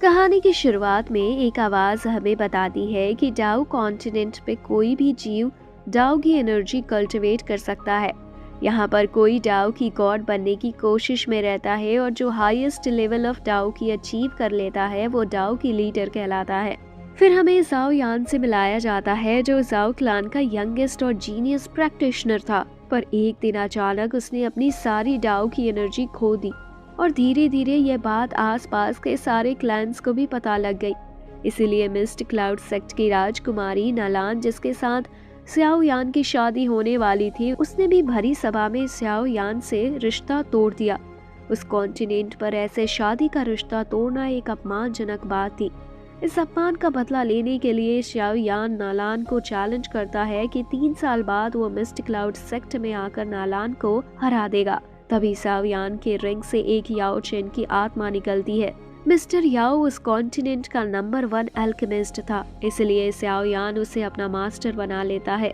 कहानी की शुरुआत में एक आवाज हमें बताती है कि डाउ कॉन्टिनेंट पे कोई भी जीव डाउ की एनर्जी कल्टीवेट कर सकता है। यहाँ पर कोई डाउ की गॉड बनने की कोशिश में रहता है और जो हाईएस्ट लेवल ऑफ डाउ की अचीव कर लेता है वो डाउ की लीडर कहलाता है। फिर हमें जाओ यान से मिलाया जाता है जो जाओ क्लान का यंगेस्ट और जीनियस प्रैक्टिशनर था। पर एक दिन अचानक उसने अपनी सारी डाउ की एनर्जी खो दी और धीरे धीरे यह बात आसपास के सारे क्लैंस को भी पता लग गई। इसीलिए मिस्ट क्लाउड सेक्ट की राजकुमारी नालान, जिसके साथ स्याओ यान की शादी होने वाली थी, उसने भी भरी सभा में स्याओ यान से रिश्ता तोड़ दिया। उस कॉन्टिनेंट पर ऐसे शादी का रिश्ता तोड़ना एक अपमानजनक बात थी। इस अपमान का बदला लेने के लिए स्याओ यान नालान को चैलेंज करता है कि 3 साल बाद वो मिस्ट क्लाउड सेक्ट में आकर नालान को हरा देगा। तभी स्याओ यान के रिंग से एक याओ चेन की आत्मा निकलती है। मिस्टर याओ उस कॉन्टिनेंट का नंबर 1 अल्केमिस्ट था, इसलिए स्याओ यान उसे अपना मास्टर बना लेता है।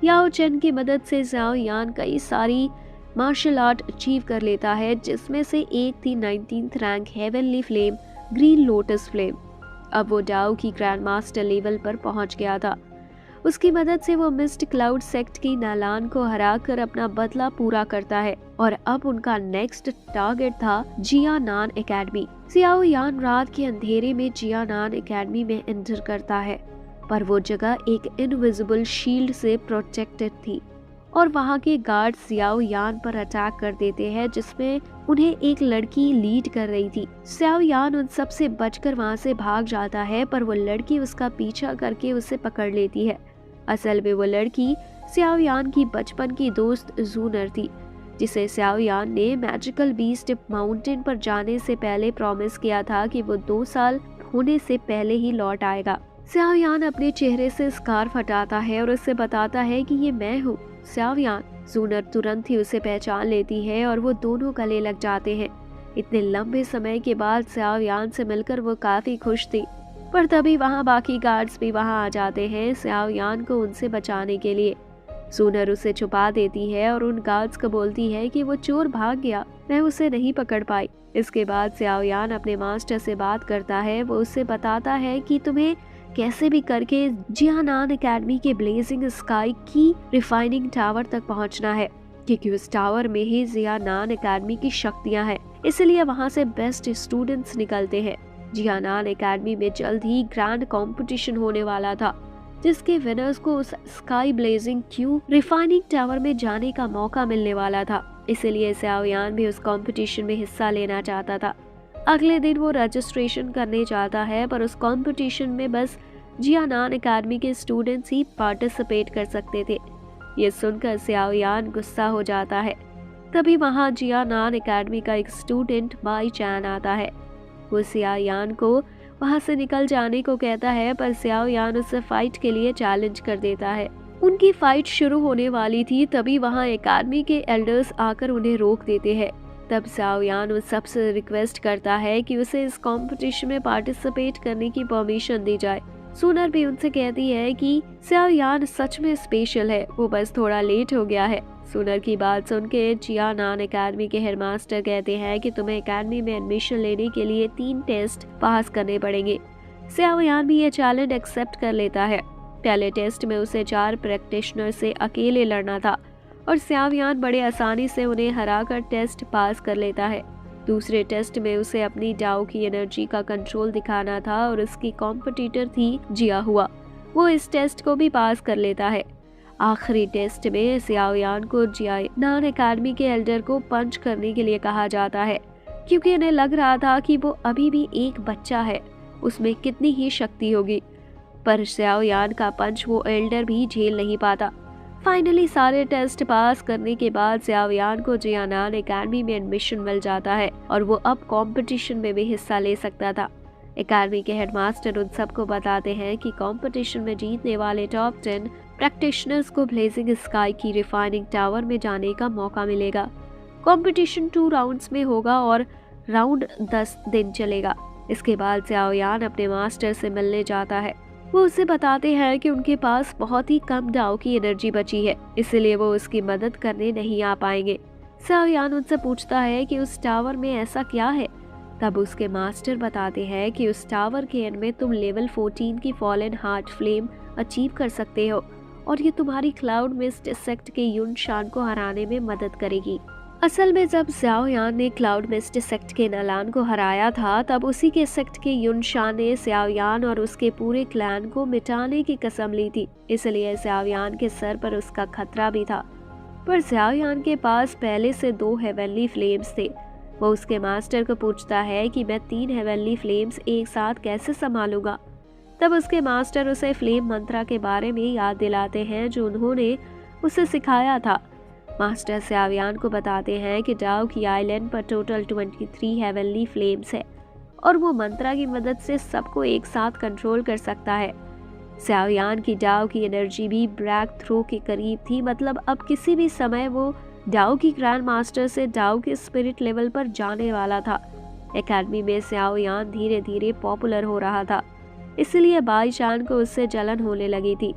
याओ चेन की मदद से स्याओ यान कई सारी मार्शल आर्ट अचीव कर लेता है, जिसमें से एक थी 19th rank heavenly flame, green lotus flame. अब वो डाउ की ग्रैंड मास्टर लेवल पर पहुंच गया था। उसकी मदद से वो मिस्ट क्लाउड सेक्ट की नालान को हराकर अपना बदला पूरा करता है और अब उनका नेक्स्ट टारगेट था जियानान एकेडमी। स्याओ यान रात के अंधेरे में जियानान एकेडमी में एंटर करता है, पर वो जगह एक इनविजिबल शील्ड से प्रोटेक्टेड थी और वहाँ के गार्ड स्याओ यान पर अटैक कर देते हैं, जिसमें उन्हें एक लड़की लीड कर रही थी। स्याओ यान उन सब से बचकर वहाँ से भाग जाता है, पर वो लड़की उसका पीछा करके उसे पकड़ लेती है। असल में वो लड़की स्याओ यान की बचपन की दोस्त जूनर थी, जिसे स्याओ यान ने मैजिकल बीस्ट माउंटेन पर जाने से पहले प्रॉमिस किया था कि वो 2 साल होने से पहले ही लौट आएगा। स्याओ यान अपने चेहरे से स्कार्फ हटाता है और उससे बताता है कि ये मैं हूँ स्याओ यान। जूनर तुरंत ही उसे पहचान लेती है और वो दोनों गले लग जाते हैं। इतने लंबे समय के बाद स्याओ यान से मिलकर वो काफी खुश थी, पर तभी वहाँ बाकी गार्ड्स भी वहाँ आ जाते हैं स्याओ यान को उनसे बचाने के लिए। जूनर उसे छुपा देती है और उन गार्ड्स को बोलती है कि वो चोर भाग गया, मैं उसे नहीं पकड़ पाई। इसके बाद स्याओ यान अपने मास्टर से बात करता है। वो उससे बताता है कि तुम्हें कैसे भी करके जियानान एकेडमी के ब्लेजिंग स्काई की रिफाइनिंग टावर तक पहुंचना है, क्योंकि उस टावर में ही जियानान एकेडमी की शक्तियां हैं, इसलिए वहां से बेस्ट स्टूडेंट्स निकलते हैं। जियानान एकेडमी में जल्द ही ग्रैंड कंपटीशन होने वाला था, जिसके विनर्स को उस sky blazing Q refining tower में जाने का मौका मिलने वाला था। इसलिए स्याओ यान भी उस कंपटीशन में हिस्सा लेना चाहता था। अगले दिन वो रजिस्ट्रेशन करने जाता है, पर उस कंपटीशन में बस जियानान एकेडमी के स्टूडेंट्स ही पार्टिसिपेट कर सकते थे। ये सुनकर स्याओ यान गुस्सा हो जाता है। तभी वहाँ जियानान एकेडमी का एक स्टूडेंट बाई चैन आता है। वो स्याओ यान को वहाँ से निकल जाने को कहता है, पर स्याओ यान उससे फाइट के लिए चैलेंज कर देता है। उनकी फाइट शुरू होने वाली थी, तभी वहाँ एकेडमी के एल्डर्स आकर उन्हें रोक देते हैं। तब स्याओ यान उस सबसे रिक्वेस्ट करता है कि उसे इस कंपटीशन में पार्टिसिपेट करने की परमिशन दी जाए। सूनर भी उनसे कहती है कि स्याओ यान सच में स्पेशल है, वो बस थोड़ा लेट हो गया है। सूनर की बात सुन के जियानान एकेडमी के हेडमास्टर कहते हैं कि तुम्हें एकेडमी में एडमिशन लेने के लिए 3 टेस्ट पास करने पड़ेंगे। स्याओ यान भी ये चैलेंज एक्सेप्ट कर लेता है। पहले टेस्ट में उसे 4 प्रैक्टिशनर से अकेले लड़ना था और स्याओ यान बड़े आसानी से उन्हें हराकर टेस्ट पास कर लेता है। दूसरे टेस्ट में उसे अपनी डाउ की एनर्जी का कंट्रोल दिखाना था और उसकी कॉम्पिटिटर थी जिया हुआ। वो इस टेस्ट को भी पास कर लेता है। आखिरी टेस्ट में स्याओ यान को जियानान एकेडमी के एल्डर को पंच करने के लिए कहा जाता है, क्योंकि इन्हें लग रहा था कि वो अभी भी एक बच्चा है, उसमें कितनी ही शक्ति होगी। पर स्याओ यान का पंच वो एल्डर भी झेल नहीं पाता। फाइनली सारे टेस्ट पास करने के बाद स्याओ यान को जियानान एकेडमी में एडमिशन मिल जाता है और वो अब कंपटीशन में भी हिस्सा ले सकता था। एकेडमी के हेडमास्टर उन सबको बताते हैं कि कंपटीशन में जीतने वाले टॉप 10 प्रैक्टिशनर्स को ब्लेजिंग स्काई की रिफाइनिंग टावर में जाने का मौका मिलेगा। कंपटीशन 2 राउंड्स में होगा और राउंड 10 दिन चलेगा। इसके बाद स्याओ यान अपने मास्टर से मिलने जाता है। वो उसे बताते हैं कि उनके पास बहुत ही कम डाउ की एनर्जी बची है, इसलिए वो उसकी मदद करने नहीं आ पाएंगे। स्याओ यान उनसे पूछता है कि उस टावर में ऐसा क्या है। तब उसके मास्टर बताते हैं कि उस टावर के एंड में तुम लेवल 14 की फॉलन हार्ट फ्लेम अचीव कर सकते हो और ये तुम्हारी क्लाउड मिस्ट सेक्ट के युन शान को हराने में मदद करेगी। असल में जब ज़्याओ यान ने क्लाउड मिस्ट सेक्ट के नलान को हराया था, तब उसी के सेक्ट के युन शान ने ज़्याओ यान और उसके पूरे क्लैन को मिटाने की कसम ली थी, इसलिए ज़्याओ यान के सर पर उसका खतरा भी था। पर ज़्याओ यान के पास पहले से 2 हेवनली फ्लेम्स थे। वो उसके मास्टर को पूछता है कि मैं 3 हेवनली फ्लेम्स एक साथ कैसे संभालूंगा। तब उसके मास्टर उसे फ्लेम मंत्रा के बारे में याद दिलाते हैं जो उन्होंने उसे सिखाया था। मास्टर ज़्याओ यान को बताते हैं कि डाओ की आइलैंड पर टोटल 23 हेवनली फ्लेम्स है और वो मंत्रा की मदद से सबको एक साथ कंट्रोल कर सकता है। ज़्याओ यान की डाओ की एनर्जी भी ब्रेक थ्रू के करीब थी, मतलब अब किसी भी समय वो डाओ की ग्रैंड मास्टर से डाओ के स्पिरिट लेवल पर जाने वाला था। एकेडमी में ज़्याओ यान धीरे धीरे पॉपुलर हो रहा था, इसलिए बाई चान को उससे जलन होने लगी थी।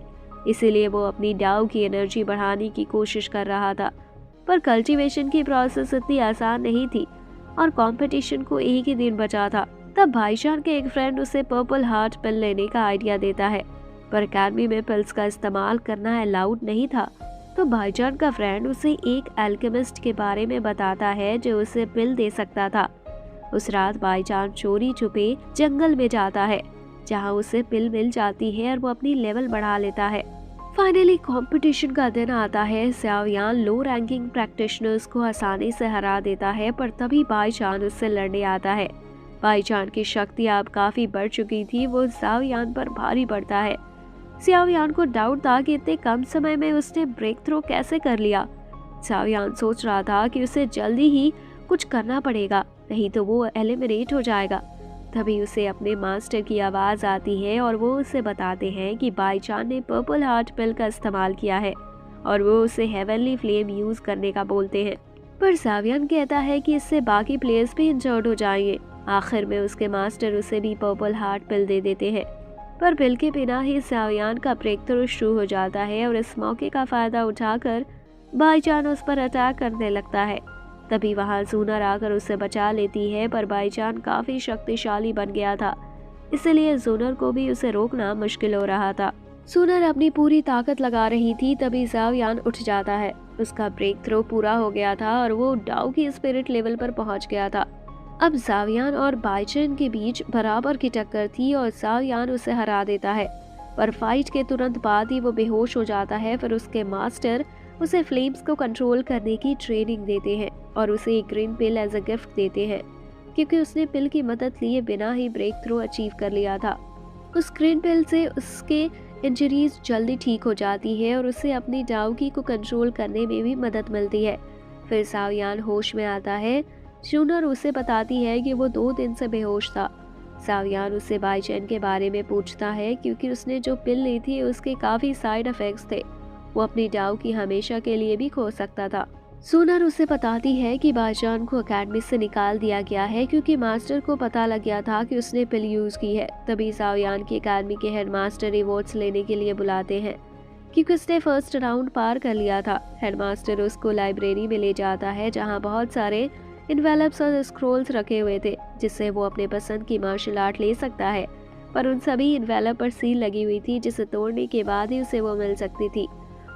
इसीलिए वो अपनी डाओ की एनर्जी बढ़ाने की कोशिश कर रहा था, पर कल्टीवेशन की प्रोसेस इतनी आसान नहीं थी और कंपटीशन को एक ही दिन बचा था। तब भाईजान के एक फ्रेंड उसे पर्पल हार्ट पिल लेने का आइडिया देता है, पर अकेडमी में पिल्स का इस्तेमाल करना अलाउड नहीं था। तो भाईजान का फ्रेंड उसे एक एल्केमिस्ट के बारे में बताता है जो उसे पिल दे सकता था। उस रात भाईजान चोरी छुपे जंगल में जाता है, जहां उसे पिल मिल जाती है और वो अपनी लेवल बढ़ा लेता है। फाइनली कंपटीशन का दिन आता है। ज़्याओ यान लो रैंकिंग प्रैक्टिशनर्स को आसानी से हरा देता है, पर तभी बाईचान उससे लड़ने आता है। बाईचान की शक्ति अब काफी बढ़ चुकी थी, वो ज़्याओ यान पर भारी पड़ता है। ज़्याओ यान को डाउट था कि इतने कम समय में उसने ब्रेक थ्रो कैसे कर लिया। ज़्याओ यान सोच रहा था कि उसे जल्दी ही कुछ करना पड़ेगा, नहीं तो वो एलिमिनेट हो जाएगा। तभी उसे अपने मास्टर की आवाज आती है और वो उसे बताते हैं कि बाईचान ने पर्पल हार्ट पिल का इस्तेमाल किया है और वो उसे हेवनली फ्लेम यूज करने का बोलते हैं। पर ज़्याओ यान कहता है कि इससे बाकी प्लेयर्स भी इंजर्ड हो जाएंगे। आखिर में उसके मास्टर उसे भी पर्पल हार्ट पिल दे देते हैं, पर पिल के बिना ही ज़्याओ यान का ब्रेक थ्रू शुरू हो जाता है और इस मौके का फायदा उठाकर बाईचान उस पर अटैक करने लगता है। तभी वहां जूनर आकर उसे बचा लेती है, पर बाईचान काफी शक्तिशाली बन गया था, इसलिए जूनर को भी उसे रोकना मुश्किल हो रहा था। जूनर अपनी पूरी ताकत लगा रही थी, तभी ज़्याओ यान उठ जाता है। उसका ब्रेक थ्रो पूरा हो गया था और वो डाओ की स्पिरिट लेवल पर पहुंच गया था। अब ज़्याओ यान और बाईचान के बीच बराबर की टक्कर थी और ज़्याओ यान उसे हरा देता है, पर फाइट के तुरंत बाद ही वो बेहोश हो जाता है। फिर उसके मास्टर उसे फ्लेम्स को कंट्रोल करने की ट्रेनिंग देते हैं और उसे एक green pill as a gift देते हैं, क्योंकि उसने पिल की मदद लिए बिना ही ब्रेक थ्रू अचीव कर लिया था। उस ग्रीन पिल से उसके इंजरीज जल्दी ठीक हो जाती है और उसे अपनी डाओकी को कंट्रोल करने में भी मदद मिलती है। फिर ज़्याओ यान होश में आता है। जूनर उसे बताती है कि वो 2 दिन से बेहोश था। ज़्याओ यान उससे बाईचान के बारे में पूछता है, क्योंकि उसने जो पिल ली थी उसके काफ़ी साइड इफेक्ट्स थे। वो अपनी डाओ की हमेशा के लिए भी खो सकता था। जूनर उसे बताती है कि बाईचान को अकेडमी से निकाल दिया गया है, क्योंकि मास्टर को पता लग गया था कि उसने पिल यूज की है। तभी ज़्याओ यान की अकेडमी के हेडमास्टर रिवॉर्ड्स लेने के लिए बुलाते हैं, क्योंकि उसने फर्स्ट राउंड पार कर लिया था। हेडमास्टर उसको लाइब्रेरी में ले जाता है, जहाँ बहुत सारे इन्वेलप्स और स्क्रोल्स रखे हुए थे, जिससे वो अपने पसंद की मार्शल आर्ट ले सकता है। पर उन सभी इन्वेलप पर सील लगी हुई थी, जिसे तोड़ने के बाद ही उसे वो मिल सकती थी,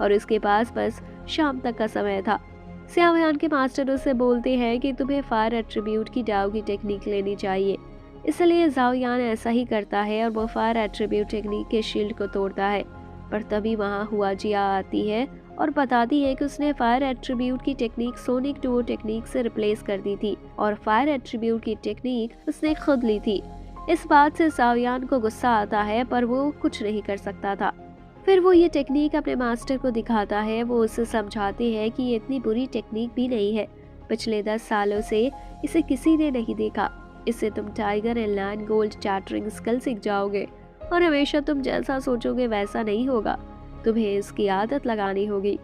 और उसके पास बस शाम तक का समय था। ज़्याओ यान के मास्टर उसे बोलते हैं कि तुम्हें फायर एट्रीब्यूट की डाओ की टेक्निक लेनी चाहिए। इसलिए ज़्याओ यान ऐसा ही करता है और वो फायर एट्रीब्यूट टेक्निक के शील्ड को तोड़ता है। पर तभी वहाँ हुआ जिया आती है और बताती है कि उसने फायर एट्रीब्यूट की टेक्निक सोनिक डुओ टेक्निक से रिप्लेस कर दी थी और फायर एट्रीब्यूट की टेक्निक उसने खुद ली थी। इस बात से ज़्याओ यान को गुस्सा आता है, पर वो कुछ नहीं कर सकता था। फिर वो ये टेक्निक अपने मास्टर को दिखाता है। वो उसे समझाते हैं कि ये इतनी बुरी टेक्निक भी नहीं है, पिछले 10 सालों से इसे किसी ने नहीं देखा। इससे तुम tiger and lion gold chattering skill सीख जाओगे और हमेशा तुम जैसा सोचोगे वैसा नहीं होगा, तुम्हें इसकी आदत लगानी होगी।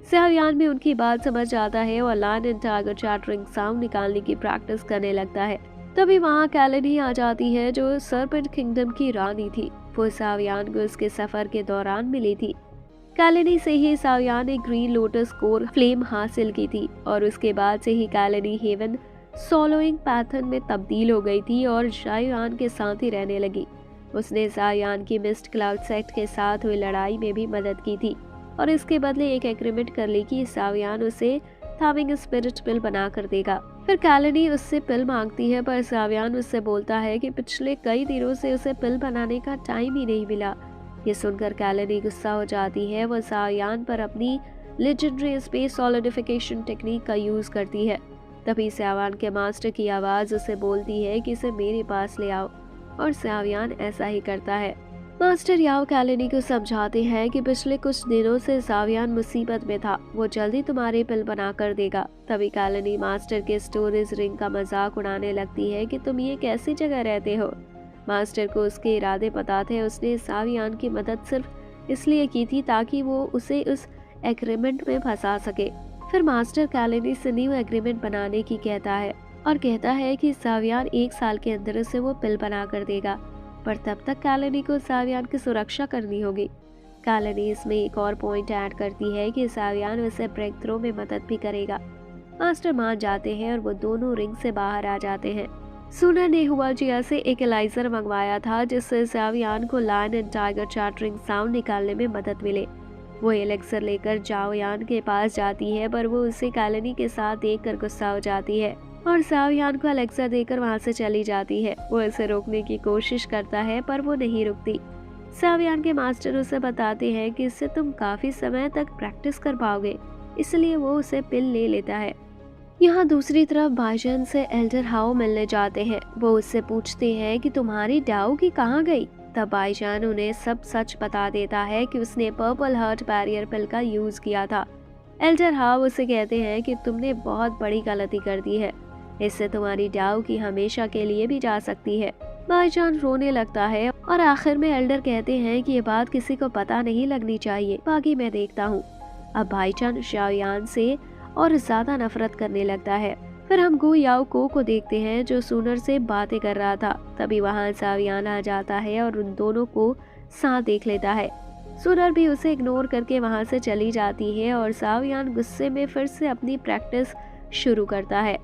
ज़्याओ यान भी उनकी बात समझ आता है और lion and tiger chattering sound निकालने की प्रैक्टिस करने लगता है। तभी वहाँ कैलेनी आ जाती है, जो सर्पेंट किंगडम की रानी थी। वो ज़्याओ यान को उसके सफर के दौरान मिली थी। कैलेनी से ही ज़्याओ यान ने ग्रीन लोटस कोर फ्लेम हासिल की थी और उसके बाद से ही कैलेनी हेवन सॉलोइंग पैटर्न में तब्दील हो गई थी और शाओयान के साथ ही रहने लगी। उसने शाओयान की मिस्ट क्लाउड सेक्ट के साथ हुई लड़ाई में भी मदद की थी और इसके बदले एक एग्रीमेंट कर ली कि शाओयान उसे थामिंग स्पिरिट पिल बना कर देगा। फिर कैलेनी उससे पिल मांगती है पर शाओयान उससे बोलता है कि पिछले कई दिनों से उसे पिल बनाने का टाइम ही नहीं मिला। ये सुनकर कैलेनी गुस्सा हो जाती है। वो शाओयान पर अपनी लेजेंडरी स्पेस सॉलिडिफिकेशन टेक्निक का यूज करती है। तभी शाओयान के मास्टर की आवाज उसे बोलती है कि इसे मेरे पास ले आओ और शाओयान ऐसा ही करता है। मास्टर याओ कैलेनी को समझाते हैं कि पिछले कुछ दिनों से शाओयान मुसीबत में था, वो जल्दी तुम्हारी पिल बना कर देगा। तभी कैलेनी मास्टर के स्टोरेज रिंग का मजाक उड़ाने लगती है कि तुम ये कैसी जगह रहते हो। मास्टर को उसके इरादे पता थे। उसने शाओयान की मदद सिर्फ इसलिए की थी ताकि वो उसे उस एग्रीमेंट में फंसा सके। फिर मास्टर कैलेनी से न्यू एग्रीमेंट बनाने की कहता है और कहता है कि शाओयान 1 साल के अंदर उसे वो पिल बना कर देगा, पर तब तक कैलेनी को शाओयान की सुरक्षा करनी होगी। कैलेनी इसमें एक और पॉइंट ऐड करती है कि शाओयान उसे ब्रेक थ्रो में मदद भी करेगा। मास्टर मान जाते हैं और वो दोनों रिंग से बाहर आ जाते हैं। सुनर ने हुआजिया से एक एलाइजर मंगवाया था जिससे शाओयान को lion and tiger chattering sound निकालने में मदद मिले। वो एलेक्सर लेकर शाओयान के पास जाती है पर वो उसे कैलेनी के साथ देखकर गुस्सा हो जाती है और शाओयान को एलेक्सर देकर वहां से चली जाती है। वो इसे रोकने की कोशिश करता है पर वो नहीं रुकती। शाओयान के मास्टर उसे बताते हैं कि इससे तुम काफी समय तक प्रैक्टिस कर पाओगे, इसलिए वो उसे पिल ले लेता है। यहाँ दूसरी तरफ बाईजान से एल्डर हाओ मिलने जाते हैं। वो उससे पूछते हैं कि तुम्हारी डाओ की कहाँ गई। तब बाईजान उन्हें सब सच बता देता है कि उसने पर्पल हार्ट बैरियर पिल का यूज किया था। एल्डर हाओ उसे कहते हैं कि तुमने बहुत बड़ी गलती कर दी है, इससे तुम्हारी डाओ की हमेशा के लिए भी जा सकती है। बाईजान रोने लगता है और आखिर में एल्डर कहते हैं कि ये बात किसी को पता नहीं लगनी चाहिए, बाकी मैं देखता हूँ। अब बाईजान शाओयान से और ज्यादा नफरत करने लगता है। फिर हम गो याओ को देखते हैं जो सुनर से बातें कर रहा था। तभी वहाँ शाओयान आ जाता है और उन दोनों को साथ देख लेता है। सुनर भी उसे इग्नोर करके वहाँ से चली जाती है और शाओयान गुस्से में फिर से अपनी प्रैक्टिस शुरू करता है।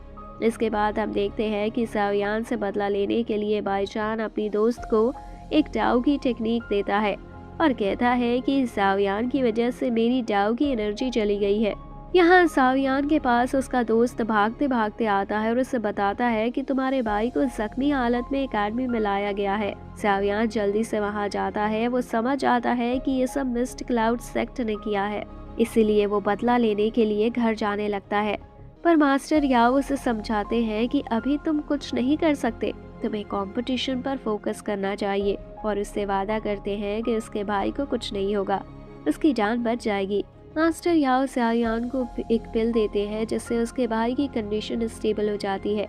इसके बाद हम देखते हैं कि शाओयान से बदला लेने के लिए बाईजान अपनी दोस्त को एक डाओ की टेक्निक देता है और कहता है कि शाओयान की वजह से मेरी डाओ की एनर्जी चली गई है। यहाँ शाओयान के पास उसका दोस्त भागते भागते आता है और उसे बताता है कि तुम्हारे भाई को जख्मी हालत में एकेडमी में लाया गया है। शाओयान जल्दी से वहाँ जाता है। वो समझ आता है कि ये सब मिस्ट क्लाउड सेक्ट ने किया है, इसीलिए वो बदला लेने के लिए घर जाने लगता है। पर मास्टर याओ उसे समझाते हैं कि अभी तुम कुछ नहीं कर सकते, तुम्हें कंपटीशन पर फोकस करना चाहिए और उससे वादा करते हैं कि उसके भाई को कुछ नहीं होगा, उसकी जान बच जाएगी। मास्टर याओ शाओयान को एक पिल देते हैं जिससे उसके भाई की कंडीशन स्टेबल हो जाती है।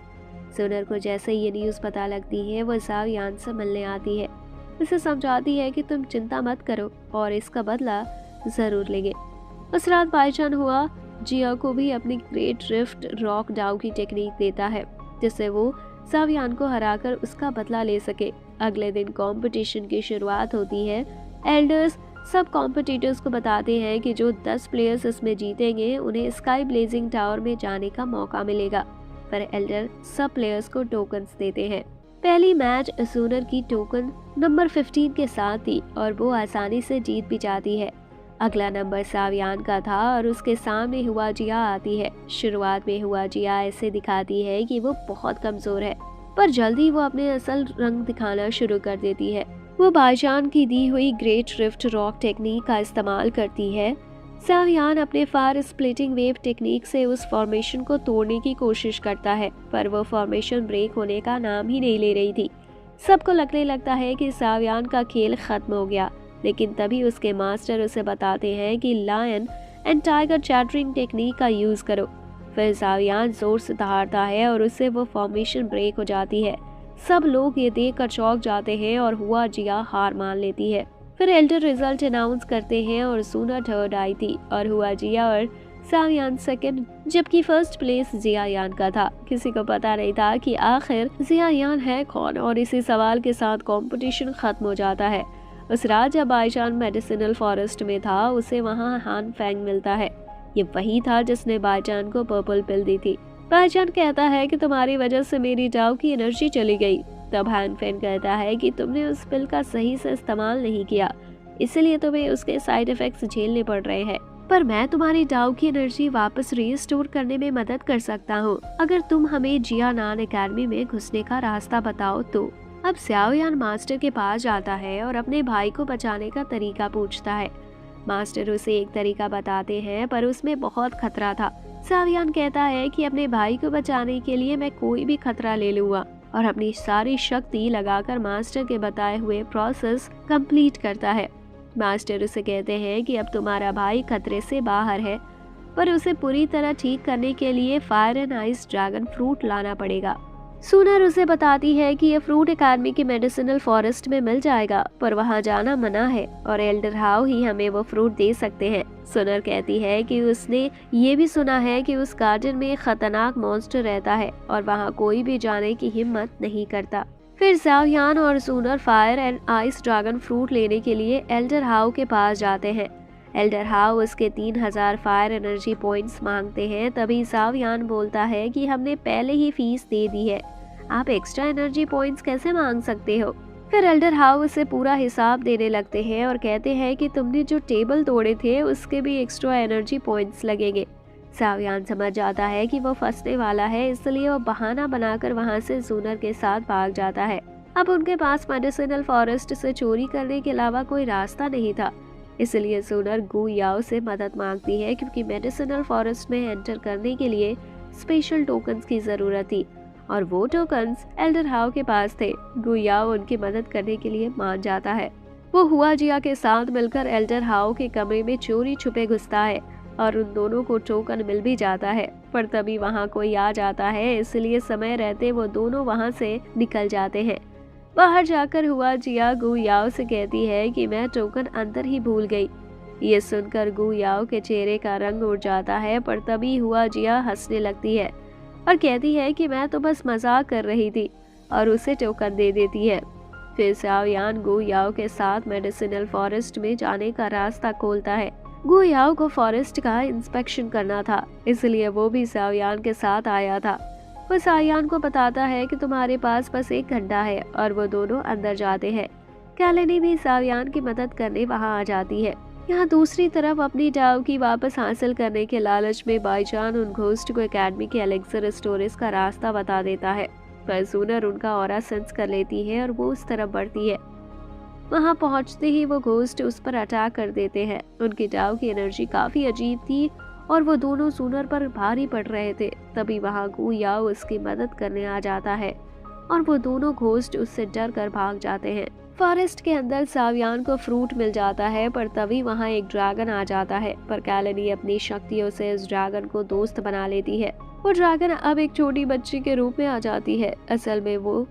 सुनर को जैसे ये न्यूज़ पता लगती है वो शाओयान से मिलने आती है। उसे समझाती है कि तुम चिंता मत करो और इसका बदला जरूर लेंगे। उस रात बाईजान हुआ जिया को भी अपनी ग्रेट रिफ्ट रॉक डाउ की टेक्निक देता है जिससे वो शाओयान को हराकर उसका बदला ले सके। अगले दिन कंपटीशन की शुरुआत होती है। एल्डर्स सब कॉम्पिटिटर्स को बताते हैं कि जो 10 प्लेयर्स इसमें जीतेंगे उन्हें स्काई ब्लेजिंग टावर में जाने का मौका मिलेगा। पर एल्डर सब प्लेयर्स को टोकन्स देते हैं। पहली मैच सुनर की टोकन नंबर 15 के साथ थी और वो आसानी से जीत भी जाती है। अगला नंबर शाओयान का था और उसके सामने हुआजिया आती है। शुरुआत में हुआजिया ऐसे दिखाती है कि वो बहुत कमजोर है, पर जल्दी वो अपने असल रंग दिखाना शुरू कर देती है। वो बाईजान की दी हुई ग्रेट रिफ्ट रॉक टेक्निक का इस्तेमाल करती है। शाओयान अपने फायर स्प्लिटिंग वेव टेक्निक से उस फॉर्मेशन को तोड़ने की कोशिश करता है, पर वो फॉर्मेशन ब्रेक होने का नाम ही नहीं ले रही थी। सबको लगने लगता है कि शाओयान का खेल खत्म हो गया, लेकिन तभी उसके मास्टर उसे बताते हैं कि lion and tiger chattering technique का यूज करो। फिर शाओयान जोर से दहाड़ता है और उससे वो फॉर्मेशन ब्रेक हो जाती है। सब लोग ये देखकर चौंक जाते हैं और हुआजिया हार मान लेती है। फिर एल्डर रिजल्ट अनाउंस करते हैं और सुनर थर्ड आई थी और हुआजिया और शाओयान सेकंड, जबकि फर्स्ट प्लेस जियायान का था। किसी को पता नहीं था कि आखिर जियायान है कौन और इसी सवाल के साथ कंपटीशन खत्म हो जाता है। उस रात जब बाईजान मेडिसिनल फॉरेस्ट में था उसे वहाँ हान फेंग मिलता है। ये वही था जिसने बाईजान को पर्पल पिल दी थी। भाईजान कहता है कि तुम्हारी वजह से मेरी डाउ की एनर्जी चली गई। तब हैन फेन कहता है कि तुमने उस पिल का सही से इस्तेमाल नहीं किया, इसलिए तुम्हें उसके साइड इफेक्ट्स झेलने पड़ रहे हैं। पर मैं तुम्हारी डाउ की एनर्जी वापस रीस्टोर करने में मदद कर सकता हूँ, अगर तुम हमें जियानान एकेडमी में घुसने का रास्ता बताओ तो। अब xiaoyan मास्टर के पास जाता है और अपने भाई को बचाने का तरीका पूछता है। मास्टर उसे एक तरीका बताते हैं, पर उसमें बहुत खतरा था। xiaoyan कहता है कि अपने भाई को बचाने के लिए मैं कोई भी खतरा ले लूंगा, और अपनी सारी शक्ति लगाकर मास्टर के बताए हुए प्रोसेस कंप्लीट करता है। मास्टर उसे कहते हैं कि अब तुम्हारा भाई खतरे से बाहर है, पर उसे पूरी तरह ठीक करने के लिए fire and ice dragon fruit लाना पड़ेगा। सुनर उसे बताती है कि यह फ्रूट एकेडमी के मेडिसिनल फॉरेस्ट में मिल जाएगा, पर वहां जाना मना है और एल्डर हाउ ही हमें वो फ्रूट दे सकते हैं। सुनर कहती है कि उसने ये भी सुना है कि उस गार्डन में एक खतरनाक मॉन्स्टर रहता है और वहां कोई भी जाने की हिम्मत नहीं करता। फिर xiaoyan और सुनर fire and ice dragon fruit लेने के लिए एल्डर हाउ के पास जाते हैं। एल्डर हाउ उसके 3000 फायर एनर्जी पॉइंट्स मांगते हैं। तभी xiaoyan बोलता है कि हमने पहले ही फीस दे दी है, आप एक्स्ट्रा एनर्जी पॉइंट्स कैसे मांग सकते हो। फिर एल्डर हाउ उसे पूरा हिसाब देने लगते हैं और कहते हैं कि तुमने जो टेबल तोड़े थे उसके भी एक्स्ट्रा एनर्जी पॉइंट्स लगेंगे। xiaoyan समझ जाता है कि वो फंसने वाला है, इसलिए वो बहाना बनाकर वहां से सुनर के साथ भाग जाता है। अब उनके पास मेडिसिनल फॉरेस्ट से चोरी करने के अलावा कोई रास्ता नहीं था, इसलिए सुनर गु याओ से मदद मांगती है, क्योंकि मेडिसिनल फॉरेस्ट में एंटर करने के लिए स्पेशल टोकन्स की जरूरत थी और वो टोकन्स एल्डर हाउ के पास थे। गु याओ उनकी मदद करने के लिए मान जाता है। वो हुआ जिया के साथ मिलकर एल्डर हाउ के कमरे में चोरी छुपे घुसता है और उन दोनों को टोकन मिल भी जाता है, पर तभी वहाँ कोई आ जाता है, इसलिए समय रहते वो दोनों वहाँ से निकल जाते हैं। बाहर जाकर हुआ जिया गु याओ से कहती है कि मैं टोकन अंदर ही भूल गई। ये सुनकर गु याओ के चेहरे का रंग उड़ जाता है, पर तभी हुआ जिया हंसने लगती है और कहती है कि मैं तो बस मजाक कर रही थी, और उसे टोकन दे देती है। फिर xiaoyan गु याओ के साथ मेडिसिनल फॉरेस्ट में जाने का रास्ता खोलता है। गु याओ को फॉरेस्ट का इंस्पेक्शन करना था, इसलिए वो भी xiaoyan के साथ आया था। वो xiaoyan को बताता है कि तुम्हारे पास बस 1 घंटा है, और वो दोनों अंदर जाते हैं। कैलेनी भी xiaoyan की मदद करने वहां आ जाती है। यहाँ दूसरी तरफ अपनी डाउ की वापस हासिल करने के लालच में बाईजान उन घोस्ट को एकेडमी के एलेक्सर स्टोरेज का रास्ता बता देता है, पर सुनर उनका ऑरा सेंस कर लेती है और वो उस तरफ बढ़ती है। वहां पहुंचते ही वो घोस्ट उस पर अटैक कर देते हैं। उनकी डाउ की एनर्जी काफी अजीब थी और वो दोनों सुनर पर भारी पड़ रहे थे। तभी वहां गु याओ उसकी मदद करने आ जाता है और वो दोनों घोस्ट उससे डर कर भाग जाते हैं। फॉरेस्ट के अंदर xiaoyan को फ्रूट मिल जाता है, पर तभी वहां एक ड्रैगन आ जाता है, पर कैलेनी अपनी शक्तियों से इस ड्रैगन को दोस्त बना लेती है। वो ड्रैगन अब एक छोटी बच्ची के रूप में आ जाती है। असल में वो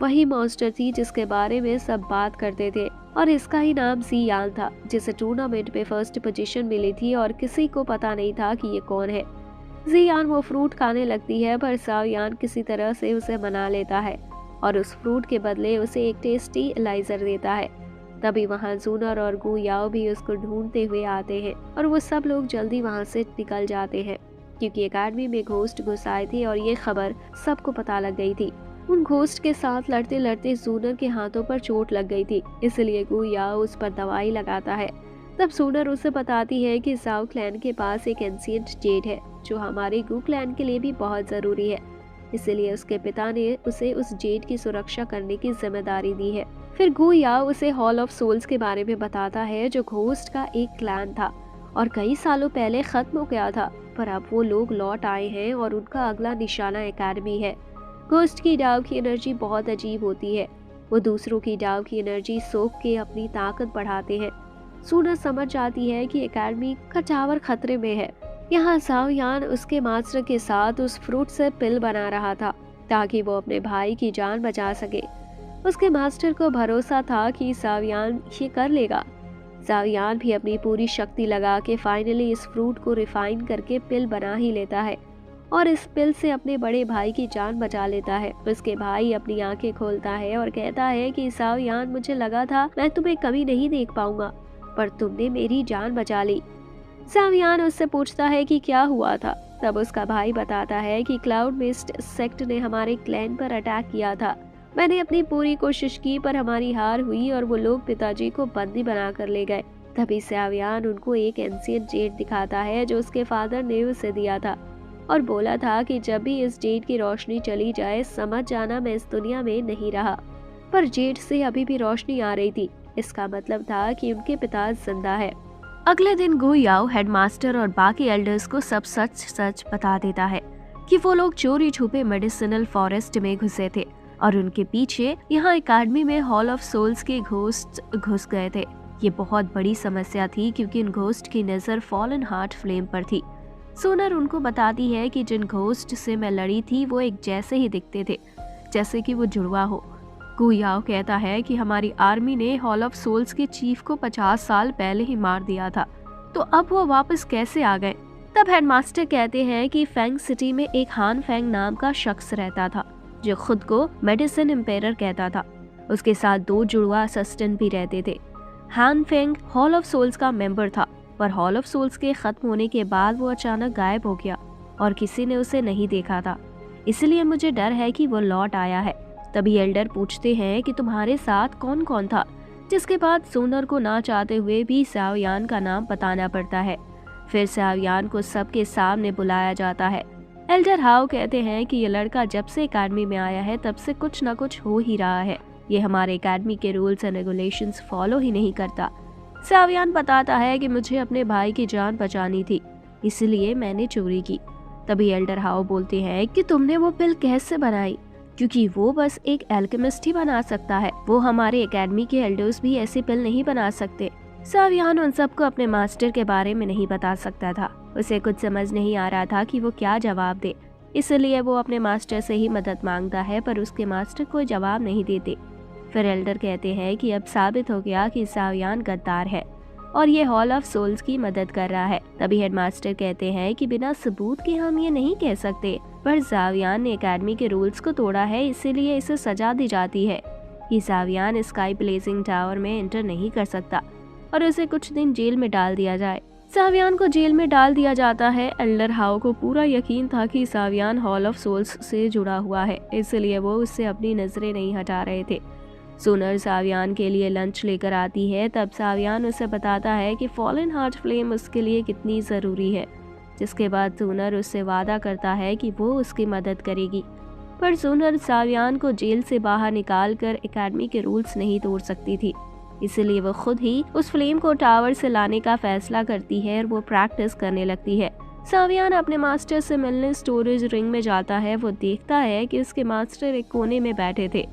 वही मॉन्स्टर थी जिसके बारे में सब बात करते थे, और इसका ही नाम ज़ियान था, जिसे टूर्नामेंट में फर्स्ट पोजीशन मिली थी और किसी को पता नहीं था कि ये कौन है। ज़ियान वो फ्रूट खाने लगती है, पर xiaoyan किसी तरह से उसे मना लेता है और उस फ्रूट के बदले उसे एक टेस्टी एलाइजर देता है। तभी वहाँ सुनर और गु याओ भी उसको ढूंढते हुए आते हैं और वो सब लोग जल्दी वहाँ से निकल जाते हैं, क्योंकि एकेडमी में घोस्ट घुस आए थे और ये खबर सबको पता लग गई थी। उन घोस्ट के साथ लड़ते लड़ते सुनर के हाथों पर चोट लग गई थी, इसलिए गु याओ उस पर दवाई लगाता है। तब सुनर उसे बताती है कि जाओ क्लैन के पास एक एंशिएंट जेड है, जो हमारे गु क्लैन के लिए भी बहुत जरूरी है, इसलिए उसके पिता ने उसे उस जेड की सुरक्षा करने की जिम्मेदारी दी है। फिर गु याओ उसे हॉल ऑफ सोल्स के बारे में बताता है, जो घोस्ट का एक क्लैन था और कई सालों पहले खत्म हो गया था, पर अब वो लोग लौट आए हैं और उनका अगला निशाना एकेडमी है। घोस्ट की डाव की एनर्जी बहुत अजीब होती है, वो दूसरों की डाव की एनर्जी सोख के अपनी ताकत बढ़ाते हैं। सुनर समझ जाती है कि एकेडमी का टावर खतरे में है। यहाँ xiaoyan उसके मास्टर के साथ उस फ्रूट से पिल बना रहा था ताकि वो अपने भाई की जान बचा सके। उसके मास्टर को भरोसा था कि xiaoyan ये कर लेगा। xiaoyan भी अपनी पूरी शक्ति लगा के फाइनली इस फ्रूट को रिफाइन करके पिल बना ही लेता है और इस पिल से अपने बड़े भाई की जान बचा लेता है। उसके भाई अपनी आंखें खोलता है और कहता है कि xiaoyan, मुझे लगा था मैं तुम्हें कभी नहीं देख पाऊंगा, पर तुमने मेरी जान बचा ली। xiaoyan उससे पूछता है कि क्या हुआ था, तब उसका भाई बताता है कि क्लाउड मिस्ट सेक्ट ने हमारे क्लैन पर अटैक किया था। मैंने अपनी पूरी कोशिश की पर हमारी हार हुई और वो लोग पिताजी को बंदी बना कर ले गए। तभी सावियान उनको एक एंशिएंट जेट दिखाता है जो उसके फादर ने उसे दिया था और बोला था कि जब भी इस जेट की रोशनी चली जाए समझ जाना मैं इस दुनिया में नहीं रहा। पर जेट से अभी भी रोशनी आ रही थी, इसका मतलब था कि उनके पिता जिंदा है। अगले दिन गु याओ हेडमास्टर और बाकी एल्डर्स को सब सच सच बता देता है कि वो लोग चोरी छुपे मेडिसिनल फॉरेस्ट में घुसे थे और उनके पीछे यहाँ एकेडमी में हॉल ऑफ सोल्स के घोस्ट घुस गए थे। ये बहुत बड़ी समस्या थी क्योंकि इन घोस्ट की नजर फॉलन हार्ट फ्लेम पर थी। सोनर उनको बताती है कि जिन घोस्ट से मैं लड़ी थी वो एक जैसे ही दिखते थे, जैसे कि वो जुड़वा हो। गु याओ कहता है कि हमारी आर्मी ने हॉल ऑफ सोल्स के चीफ को 50 साल पहले ही मार दिया था, तो अब वो वापस कैसे आ गए। तब हेडमास्टर कहते हैं कि फेंग सिटी में एक हान फेंग नाम का शख्स रहता था जो खुद को मेडिसिन एम्पायर कहता था। उसके साथ 2 जुड़वा असिस्टेंट भी रहते थे। हान फेंग हॉल ऑफ सोल्स का मेंबर था, पर हॉल ऑफ सोल्स के खत्म होने के बाद वो अचानक गायब हो गया और किसी ने उसे नहीं देखा था, इसलिए मुझे डर है कि वो लौट आया है। तभी एल्डर पूछते हैं कि तुम्हारे साथ कौन कौन था, जिसके बाद सोनर को ना चाहते हुए भी सावियान का नाम बताना पड़ता है। फिर सावियान को सबके सामने बुलाया जाता है। एल्डर हाओ कहते हैं कि ये लड़का जब से एकेडमी में आया है तब से कुछ न कुछ हो ही रहा है। ये हमारे एकेडमी के रूल्स एंड रेगुलेशंस फॉलो ही नहीं करता। सावियान बताता है कि मुझे अपने भाई की जान बचानी थी, इसलिए मैंने चोरी की। तभी एल्डर हाओ बोलते हैं कि तुमने वो पिल कैसे बनाई, क्योंकि वो बस एक एल्केमिस्ट ही बना सकता है, वो हमारे एकेडमी के एल्डर्स भी ऐसी पिल नहीं बना सकते। सावियान उन सबको अपने मास्टर के बारे में नहीं बता सकता था। उसे कुछ समझ नहीं आ रहा था कि वो क्या जवाब दे, इसलिए वो अपने मास्टर से ही मदद मांगता है, पर उसके मास्टर कोई जवाब नहीं देते। फिर एल्डर कहते हैं कि अब साबित हो गया कि सावियान गद्दार है और ये हॉल ऑफ सोल्स की मदद कर रहा है। तभी हेडमास्टर कहते हैं कि बिना सबूत के हम ये नहीं कह सकते, पर सावियान ने एकेडमी के रूल्स को तोड़ा है, इसीलिए इसे सजा दी जाती है कि सावियान स्काई ब्लेजिंग टावर में एंटर नहीं कर सकता और उसे कुछ दिन जेल में डाल दिया जाए। सावियान को जेल में डाल दिया जाता है। एल्डर हाओ को पूरा यकीन था कि सावियान हॉल ऑफ सोल्स से जुड़ा हुआ है, इसलिए वो उससे अपनी नजरें नहीं हटा रहे थे। सोनर सावियान के लिए लंच लेकर आती है। तब सावियान उसे बताता है कि फॉलन हार्ट फ्लेम उसके लिए कितनी ज़रूरी है, जिसके बाद सोनर उससे वादा करता है कि वो उसकी मदद करेगी। पर सोनर सावियान को जेल से बाहर निकालकर एकेडमी के रूल्स नहीं तोड़ सकती थी, इसलिए वो खुद ही उस फ्लेम को टावर से लाने का फैसला करती है और वो प्रैक्टिस करने लगती है। सावियान अपने मास्टर से मिलने स्टोरेज रिंग में जाता है। वो देखता है कि उसके मास्टर एक कोने में बैठे थे।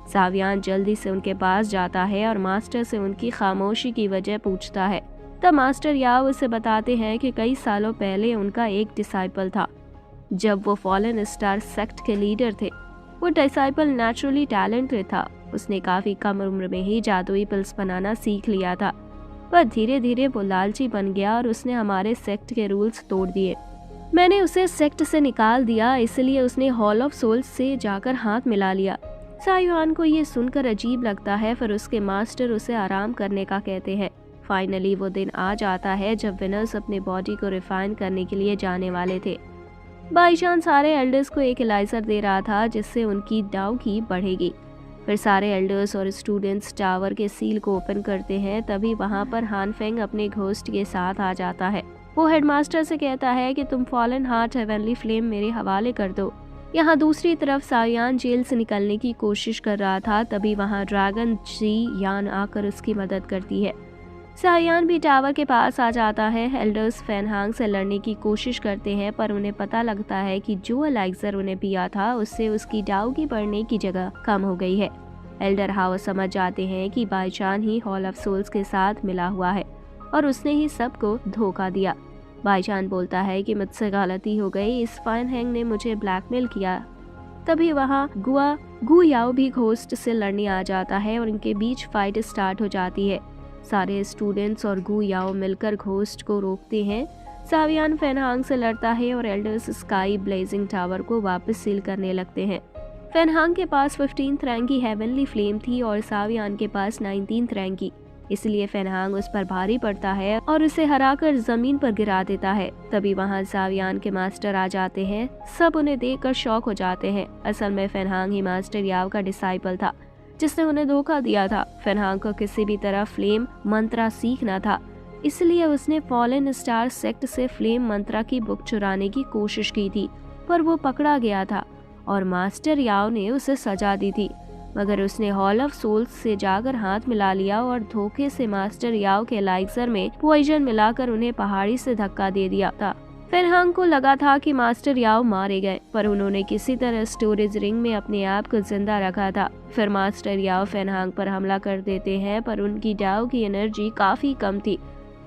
सावियान जल्दी से उनके पास जाता है और मास्टर से उनकी खामोशी की वजह पूछता है। तब मास्टर याओ उसे बताते हैं कि कई सालों पहले उनका एक डिसाइपल था, जब वो फॉलन स्टार सेक्ट के लीडर थे। वो डिसाइपल नेचुरली टैलेंटेड था। उसने काफी कम उम्र में ही जादुई पिल्स बनाना सीख लिया था, पर धीरे धीरे वो लालची बन गया और उसने हमारे सेक्ट के रूल्स तोड़ दिए। मैंने उसे सेक्ट से निकाल दिया, इसलिए उसने हॉल ऑफ सोल्स से जाकर हाथ मिला लिया। सावियान को ये सुनकर अजीब लगता है, फिर उसके मास्टर उसे आराम करने का कहते हैं। फाइनली वो दिन आ जाता है जब विनर्स अपने बॉडी को रिफाइन करने के लिए जाने वाले थे। बाईचांस सारे एल्डर्स को एक एलाइजर दे रहा था जिससे उनकी डाउ की बढ़ेगी। फिर सारे एल्डर्स और स्टूडेंट्स टावर के सील को ओपन करते हैं। तभी वहाँ पर हान फेंग अपने घोस्ट के साथ आ जाता है। वो हेडमास्टर से कहता है कि तुम फॉलन हार्ट हेवनली फ्लेम मेरे हवाले कर दो। यहाँ दूसरी तरफ सावियान जेल से निकलने की कोशिश कर रहा था। तभी वहाँ ड्रैगन जी यान आकर उसकी मदद करती है। सावियान भी टावर के पास आ जाता है। एल्डर्स फेनहांग से लड़ने की कोशिश करते हैं, पर उन्हें पता लगता है कि जो एलाइजर उन्हें पिया था उससे उसकी डाउ की बढ़ने की जगह कम हो गई है। एल्डर हाओ समझ जाते हैं कि बाईचान ही हॉल ऑफ सोल्स के साथ मिला हुआ है और उसने ही सबको धोखा दिया। बाईचान बोलता है कि मुझसे गलती हो गई, इस फेनहांग ने मुझे ब्लैकमेल किया। तभी वहाँ गु याओ भी घोस्ट से लड़ने आ जाता है और उनके बीच फाइट स्टार्ट हो जाती है। सारे स्टूडेंट्स और गु याओ मिलकर घोस्ट को रोकते हैं। सावियान फेनहांग से लड़ता है और एल्डर्स स्काई ब्लेजिंग टावर को वापस सील करने लगते हैं। फेनहांग के पास 15th रैंक की हेवनली फ्लेम थी और सावियान के पास 19th रैंक की। इसलिए फेनहांग उस पर भारी पड़ता है और उसे हराकर जमीन पर गिरा देता है। तभी वहाँ सावियान के मास्टर आ जाते हैं। सब उन्हें देखकर शॉक हो जाते हैं। असल में फेनहांग ही मास्टर याओ का डिसाइपल था जिसने उन्हें धोखा दिया था। फेनहांग को किसी भी तरह फ्लेम मंत्रा सीखना था, इसलिए उसने फॉलन स्टार सेक्ट से फ्लेम मंत्रा की बुक चुराने की कोशिश की थी, पर वो पकड़ा गया था और मास्टर याओ ने उसे सजा दी थी। मगर उसने हॉल ऑफ सोल्स से जाकर हाथ मिला लिया और धोखे से मास्टर याओ के एलाइजर में पॉइजन मिलाकर उन्हें पहाड़ी से धक्का दे दिया था। फेनहांग को लगा था कि मास्टर याओ मारे गए, पर उन्होंने किसी तरह स्टोरेज रिंग में अपने आप को जिंदा रखा था। फिर मास्टर याओ फेनहांग पर हमला कर देते हैं, पर उनकी डाओ की एनर्जी काफी कम थी,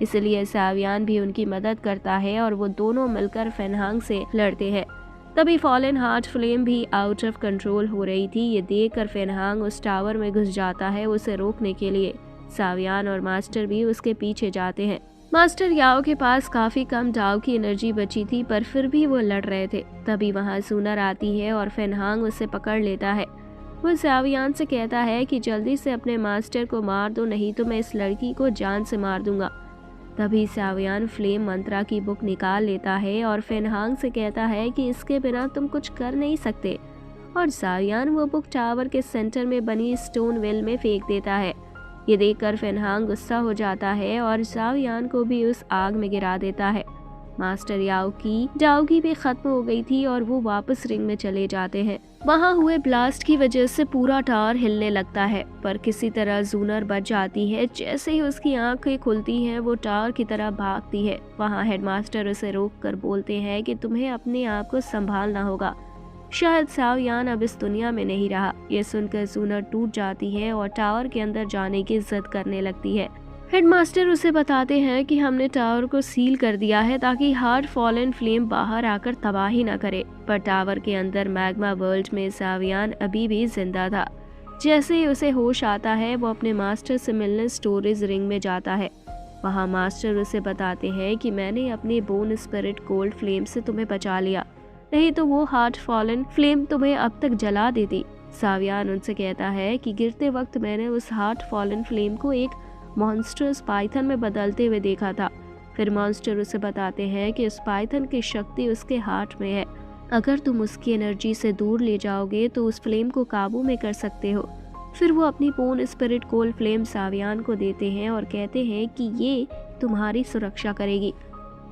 इसलिए सावियान भी उनकी मदद करता है और वो दोनों मिलकर फेनहांग से लड़ते हैं। तभी फॉलन हार्ट फ्लेम भी आउट ऑफ कंट्रोल हो रही थी। ये देखकर फेनहांग उस टावर में घुस जाता है उसे रोकने के लिए। सावियान और मास्टर भी उसके पीछे जाते हैं। मास्टर याओ के पास काफी कम डाओ की एनर्जी बची थी, पर फिर भी वो लड़ रहे थे। तभी वहाँ सूनर आती है और फेनहांग उसे पकड़ लेता है। वो सावियान से कहता है कि जल्दी से अपने मास्टर को मार दो, नहीं तो मैं इस लड़की को जान से मार दूंगा। तभी सावियान फ्लेम मंत्रा की बुक निकाल लेता है और फेनहांग से कहता है कि इसके बिना तुम कुछ कर नहीं सकते, और सावियान वो बुक टावर के सेंटर में बनी स्टोन वेल में फेंक देता है। ये देखकर फेनहांग गुस्सा हो जाता है और सावियान को भी उस आग में गिरा देता है। मास्टर याओ की डाओगी भी खत्म हो गई थी और वो वापस रिंग में चले जाते हैं। वहाँ हुए ब्लास्ट की वजह से पूरा टावर हिलने लगता है, पर किसी तरह जूनर बच जाती है। जैसे ही उसकी आंखें खुलती हैं वो टावर की तरफ भागती है। वहाँ हेडमास्टर उसे रोककर बोलते हैं कि तुम्हें अपने आप को संभालना होगा, शायद सावियान अब इस दुनिया में नहीं रहा। ये सुनकर जूनर टूट जाती है और टावर के अंदर जाने की जिद करने लगती है। हेडमास्टर उसे बताते हैं कि हमने टावर को सील कर दिया है ताकि हार्ड फॉलन फ्लेम बाहर आकर तबाही न करे, पर टावर के अंदर मैग्मा वर्ल्ड में सावियान अभी भी जिंदा था। जैसे ही उसे होश आता है वो अपने मास्टर से मिलने स्टोरेज रिंग में जाता है। वहाँ मास्टर उसे बताते हैं कि मैंने अपने बोन स्पिरिट कोल्ड फ्लेम से तुम्हें बचा लिया, नहीं तो वो हार्ड फॉलन फ्लेम तुम्हें अब तक जला देती। सावियान उनसे कहता है कि गिरते वक्त मैंने उस हार्ड फॉलन फ्लेम को एक मॉन्स्टर्स पाइथन में बदलते हुए देखा था। फिर मॉन्स्टर उसे बताते हैं कि उस पाइथन की शक्ति उसके हार्ट में है, अगर तुम उसकी एनर्जी से दूर ले जाओगे तो उस फ्लेम को काबू में कर सकते हो। फिर वो अपनी बोन स्पिरिट कोल्ड फ्लेम सावियान को देते हैं और कहते हैं कि ये तुम्हारी सुरक्षा करेगी।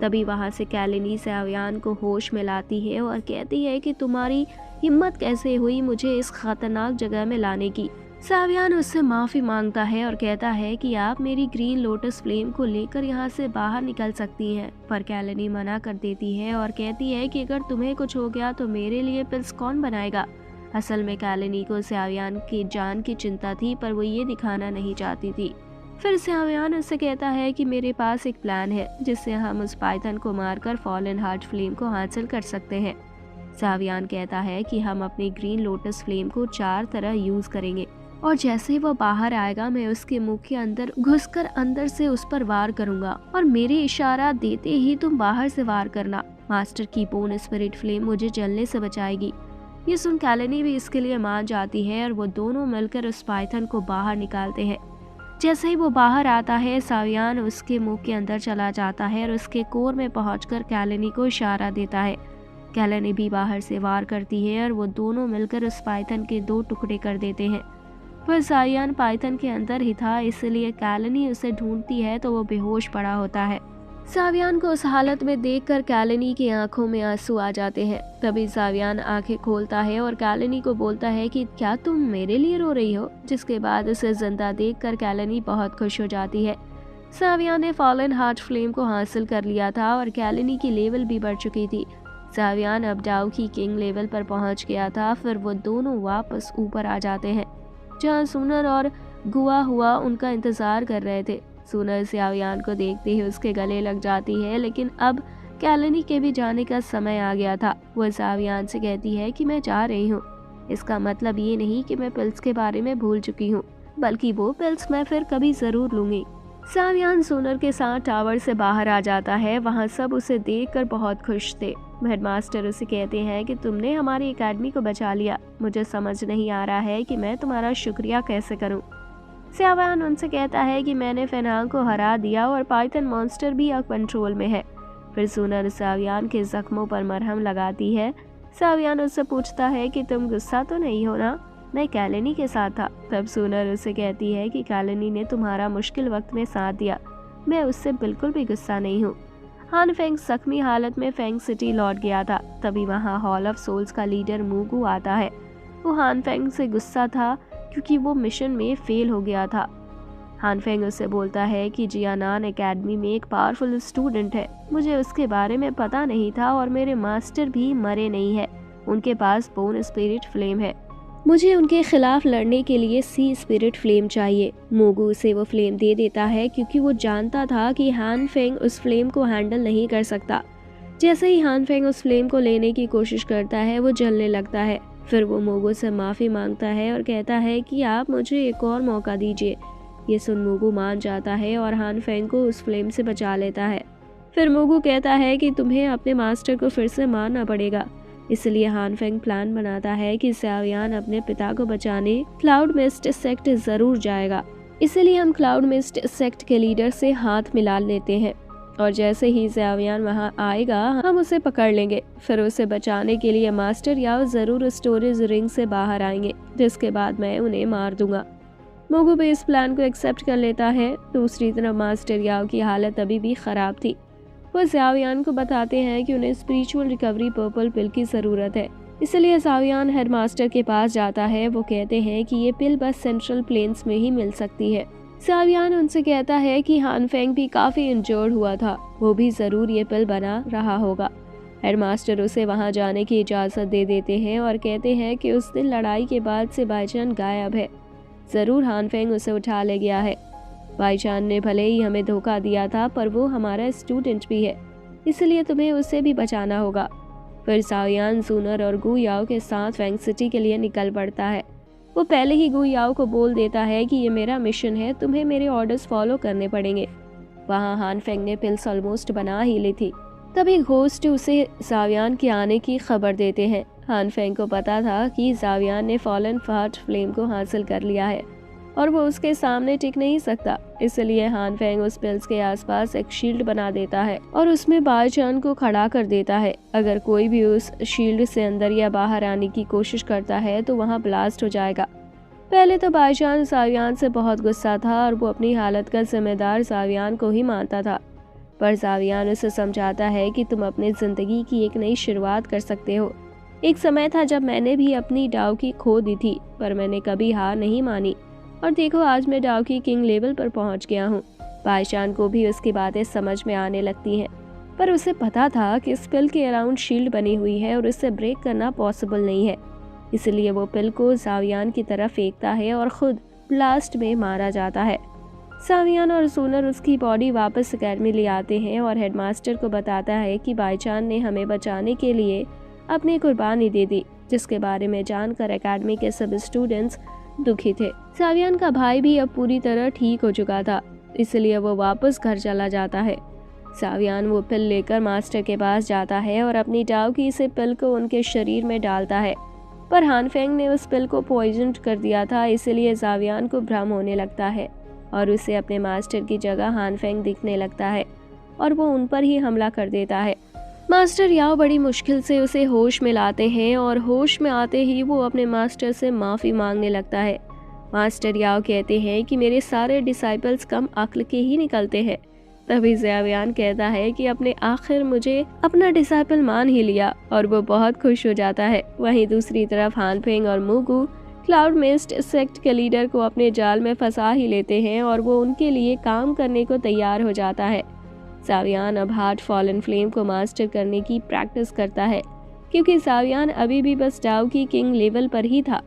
तभी वहाँ से कैलिनी सावियान को होश में लाती है और कहती है कि तुम्हारी हिम्मत कैसे हुई मुझे इस खतरनाक जगह में लाने की। सावियान उससे माफ़ी मांगता है और कहता है कि आप मेरी ग्रीन लोटस फ्लेम को लेकर यहाँ से बाहर निकल सकती हैं, पर कैलिनी मना कर देती है और कहती है कि अगर तुम्हें कुछ हो गया तो मेरे लिए पिल्स कौन बनाएगा। असल में कैलिनी को सावियान की जान की चिंता थी, पर वो ये दिखाना नहीं चाहती थी। फिर सावियान उससे कहता है कि मेरे पास एक प्लान है जिससे हम उस पाइथन को मारकर फॉलन हार्ट फ्लेम को हासिल कर सकते हैं। सावियान कहता है कि हम अपनी ग्रीन लोटस फ्लेम को 4 तरह यूज करेंगे और जैसे ही वो बाहर आएगा मैं उसके मुंह के अंदर घुसकर अंदर से उस पर वार करूंगा और मेरे इशारा देते ही तुम बाहर से वार करना। मास्टर की बोन स्पिरिट फ्लेम मुझे जलने से बचाएगी। ये सुन कैलिनी भी इसके लिए मान जाती है और वो दोनों मिलकर उस पाइथन को बाहर निकालते हैं। जैसे ही वो बाहर आता है सावियान उसके मुंह के अंदर चला जाता है और उसके कोर में पहुंचकर कैलिनी को इशारा देता है। कैलिनी भी बाहर से वार करती है और वो दोनों मिलकर उस पाइथन के 2 टुकड़े कर देते हैं। पर सावियान पाइथन के अंदर ही था, इसलिए कैलिनी उसे ढूंढती है तो वो बेहोश पड़ा होता है। सावियान को उस हालत में देखकर कैलिनी की आंखों में आंसू आ जाते हैं। तभी सावियान आंखें खोलता है और कैलिनी को बोलता है कि क्या तुम मेरे लिए रो रही हो, जिसके बाद उसे जिंदा देखकर कैलिनी बहुत खुश हो जाती है। सावियान ने फॉलन हार्ट फ्लेम को हासिल कर लिया था और कैलिनी की लेवल भी बढ़ चुकी थी। सावियान अब डाउ की किंग लेवल पर पहुंच गया था। फिर वो दोनों वापस ऊपर आ जाते हैं जहाँ सूनर और गुआ हुआ उनका इंतजार कर रहे थे। सूनर सावियान को देखते ही उसके गले लग जाती है, लेकिन अब कैलिनी के भी जाने का समय आ गया था। वो सावियान से कहती है कि मैं जा रही हूँ। इसका मतलब ये नहीं कि मैं पिल्स के बारे में भूल चुकी हूँ, बल्कि वो पिल्स मैं फिर कभी जरूर लूंगी। सावियान सूनर के साथ टावर से बाहर आ जाता है। वहाँ सब उसे देखकर बहुत खुश थे। हेडमास्टर उसे कहते हैं कि तुमने हमारी एकेडमी को बचा लिया। मुझे समझ नहीं आ रहा है कि मैं तुम्हारा शुक्रिया कैसे करूं। सावियान उनसे कहता है कि मैंने फेनांग को हरा दिया और पाइथन मॉन्स्टर भी अब कंट्रोल में है। फिर सूनर सावियान के जख्मों पर मरहम लगाती है। सावियान उससे पूछता है कि तुम गुस्सा तो नहीं हो ना, मैं कैलेनी के साथ था। तब सूनर उससे कहती है कि कैलेनी ने तुम्हारा मुश्किल वक्त में साथ दिया, मैं उससे बिल्कुल भी गुस्सा नहीं हूँ। हान फेंग जख्मी हालत में फेंग सिटी लौट गया था। तभी वहाँ हॉल ऑफ सोल्स का लीडर मूगू आता है। वो हान फेंग से गुस्सा था क्योंकि वो मिशन में फेल हो गया था। हान फेंग उससे बोलता है कि जियानान एकेडमी में एक पावरफुल स्टूडेंट है, मुझे उसके बारे में पता नहीं था और मेरे मास्टर भी मरे नहीं है, उनके पास बोन स्पिरिट फ्लेम है, मुझे उनके खिलाफ लड़ने के लिए सी स्पिरिट फ्लेम चाहिए। मोगू उसे वो फ्लेम दे देता है क्योंकि वो जानता था कि हान फेंग उस फ्लेम को हैंडल नहीं कर सकता। जैसे ही हान फेंग उस फ्लेम को लेने की कोशिश करता है वो जलने लगता है। फिर वो मोगू से माफ़ी मांगता है और कहता है कि आप मुझे एक और मौका दीजिए। ये सुन मोगू मान जाता है और हान फेंग को उस फ्लेम से बचा लेता है। फिर मोगू कहता है कि तुम्हें अपने मास्टर को फिर से मारना पड़ेगा। इसलिए हान फेंग प्लान बनाता है कि सावियान अपने पिता को बचाने क्लाउड मिस्ट सेक्ट जरूर जाएगा। इसलिए हम क्लाउड मिस्ट सेक्ट के लीडर से हाथ मिला लेते हैं और जैसे ही सावियान वहां आएगा हम उसे पकड़ लेंगे। फिर उसे बचाने के लिए मास्टर याओ जरूर स्टोरेज रिंग से बाहर आएंगे, जिसके बाद मैं उन्हें मार दूंगा। मोगू भी इस प्लान को एक्सेप्ट कर लेता है। दूसरी तरफ मास्टर याओ की हालत अभी भी खराब थी। वो सावियान को बताते हैं कि उन्हें स्पिरिचुअल रिकवरी पर्पल पिल की ज़रूरत है। इसलिए सावियान हेडमास्टर के पास जाता है। वो कहते हैं कि ये पिल बस सेंट्रल प्लेन्स में ही मिल सकती है। सावियान उनसे कहता है कि हान फेंग भी काफ़ी इंजर्ड हुआ था, वो भी ज़रूर ये पिल बना रहा होगा। हेडमास्टर उसे वहाँ जाने की इजाज़त दे देते हैं और कहते हैं कि उस दिन लड़ाई के बाद से बाईचान गायब है, ज़रूर हान फेंग उसे उठा ले गया है। बाईचान ने भले ही हमें धोखा दिया था पर वो हमारा स्टूडेंट भी है, इसलिए तुम्हें उससे भी बचाना होगा। फिर सावियान सूनर और गु याओ के साथ फेंग सिटी के लिए निकल पड़ता है। वो पहले ही गु याओ को बोल देता है कि ये मेरा मिशन है, तुम्हें मेरे ऑर्डर्स फॉलो करने पड़ेंगे। वहाँ हान फेंग ने पिल्स ऑलमोस्ट बना ही ली थी। तभी घोस्ट उसे सावियान के आने की खबर देते हैं। हान फेंग को पता था कि सावियान ने फॉलन फाट फ्लेम को हासिल कर लिया है और वो उसके सामने टिक नहीं सकता। इसलिए हान फेंग उस पिल्स के आसपास एक शील्ड बना देता है और उसमें बाईचान को खड़ा कर देता है। अगर कोई भी उस शील्ड से अंदर या बाहर आने की कोशिश करता है तो वहाँ ब्लास्ट हो जाएगा। पहले तो बाईचान सावियान से बहुत गुस्सा था और वो अपनी हालत का जिम्मेदार सावियान को ही मानता था, पर सावियान उसे समझाता है कि तुम अपनी जिंदगी की एक नई शुरुआत कर सकते हो। एक समय था जब मैंने भी अपनी डाउ की खो दी थी, पर मैंने कभी हार नहीं मानी और देखो आज मैं डाउ की किंग लेवल पर पहुंच गया हूँ। बाईचान को भी उसकी बातें समझ में आने लगती हैं, पर उसे पता था कि इस पिल के अराउंड शील्ड बनी हुई है और इसे ब्रेक करना पॉसिबल नहीं है। इसलिए वो पिल को सावियान की तरफ फेंकता है और खुद ब्लास्ट में मारा जाता है। सावियान और सूनर उसकी बॉडी वापस एकेडमी ले आते हैं और हेडमास्टर को बताता है कि बाईचान ने हमें बचाने के लिए अपनी कुर्बानी दे दी, जिसके बारे में जानकर एकेडमी के सब स्टूडेंट्स दुखी थे। सावियान का भाई भी अब पूरी तरह ठीक हो चुका था, इसलिए वो वापस घर चला जाता है। सावियान वो पिल लेकर मास्टर के पास जाता है और अपनी डाउ की से पिल को उनके शरीर में डालता है, पर हान फेंग ने उस पिल को पॉइजन कर दिया था। इसलिए सावियान को भ्रम होने लगता है और उसे अपने मास्टर की जगह हान फेंग दिखने लगता है और वो उन पर ही हमला कर देता है। मास्टर याओ बड़ी मुश्किल से उसे होश में लाते हैं और होश में आते ही वो अपने मास्टर से माफ़ी मांगने लगता है। मास्टर याओ कहते हैं कि मेरे सारे डिसाइपल्स कम अक्ल के ही निकलते हैं। तभी सावियान कहता है कि अपने आखिर मुझे अपना डिसाइपल मान ही लिया और वो बहुत खुश हो जाता है। वहीं दूसरी तरफ हान फेंग और मूगू क्लाउड मिस्ट सेक्ट के लीडर को अपने जाल में फंसा ही लेते हैं और वो उनके लिए काम करने को तैयार हो जाता है। सावियान अब हार्ट फॉलन फ्लेम को मास्टर करने की प्रैक्टिस करता है, क्योंकि सावियान अभी भी बस डाउ की किंग लेवल पर ही था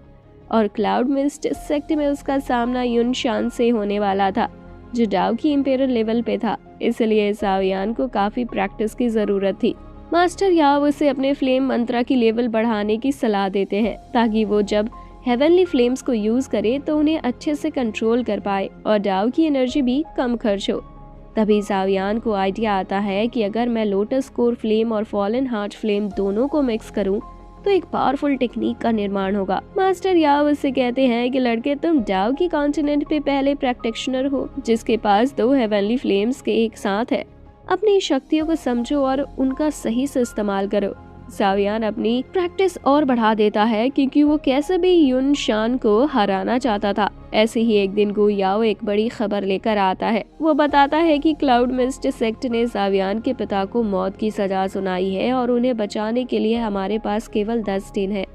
और क्लाउड मिस्ट सेक्ट में उसका सामना युन शान से होने वाला था, जो डाउ की इंपेरर लेवल पे था। इसलिए सावियान को काफी प्रैक्टिस की जरूरत थी। मास्टर याओ उसे अपने फ्लेम मंत्रा की लेवल बढ़ाने की सलाह देते हैं, ताकि वो जब हेवनली फ्लेम्स को यूज करे तो उन्हें अच्छे से कंट्रोल कर पाए और डाउ की एनर्जी भी कम खर्च हो। तभी सावियान को आइडिया आता है कि अगर मैं लोटस कोर फ्लेम और फॉलन हार्ट फ्लेम दोनों को मिक्स करूं तो एक पावरफुल टेक्निक का निर्माण होगा। मास्टर याओ उससे कहते हैं कि लड़के, तुम डाओ की कॉन्टिनेंट पे पहले प्रैक्टिशनर हो जिसके पास 2 हेवनली फ्लेम्स के एक साथ है। अपनी शक्तियों को समझो और उनका सही से इस्तेमाल करो। सावियान अपनी प्रैक्टिस और बढ़ा देता है क्योंकि वो कैसे भी युन शान को हराना चाहता था। ऐसे ही एक दिन गु याओ एक बड़ी खबर लेकर आता है। वो बताता है कि क्लाउड मिस्ट सेक्ट ने सावियान के पिता को मौत की सजा सुनाई है और उन्हें बचाने के लिए हमारे पास केवल 10 दिन है।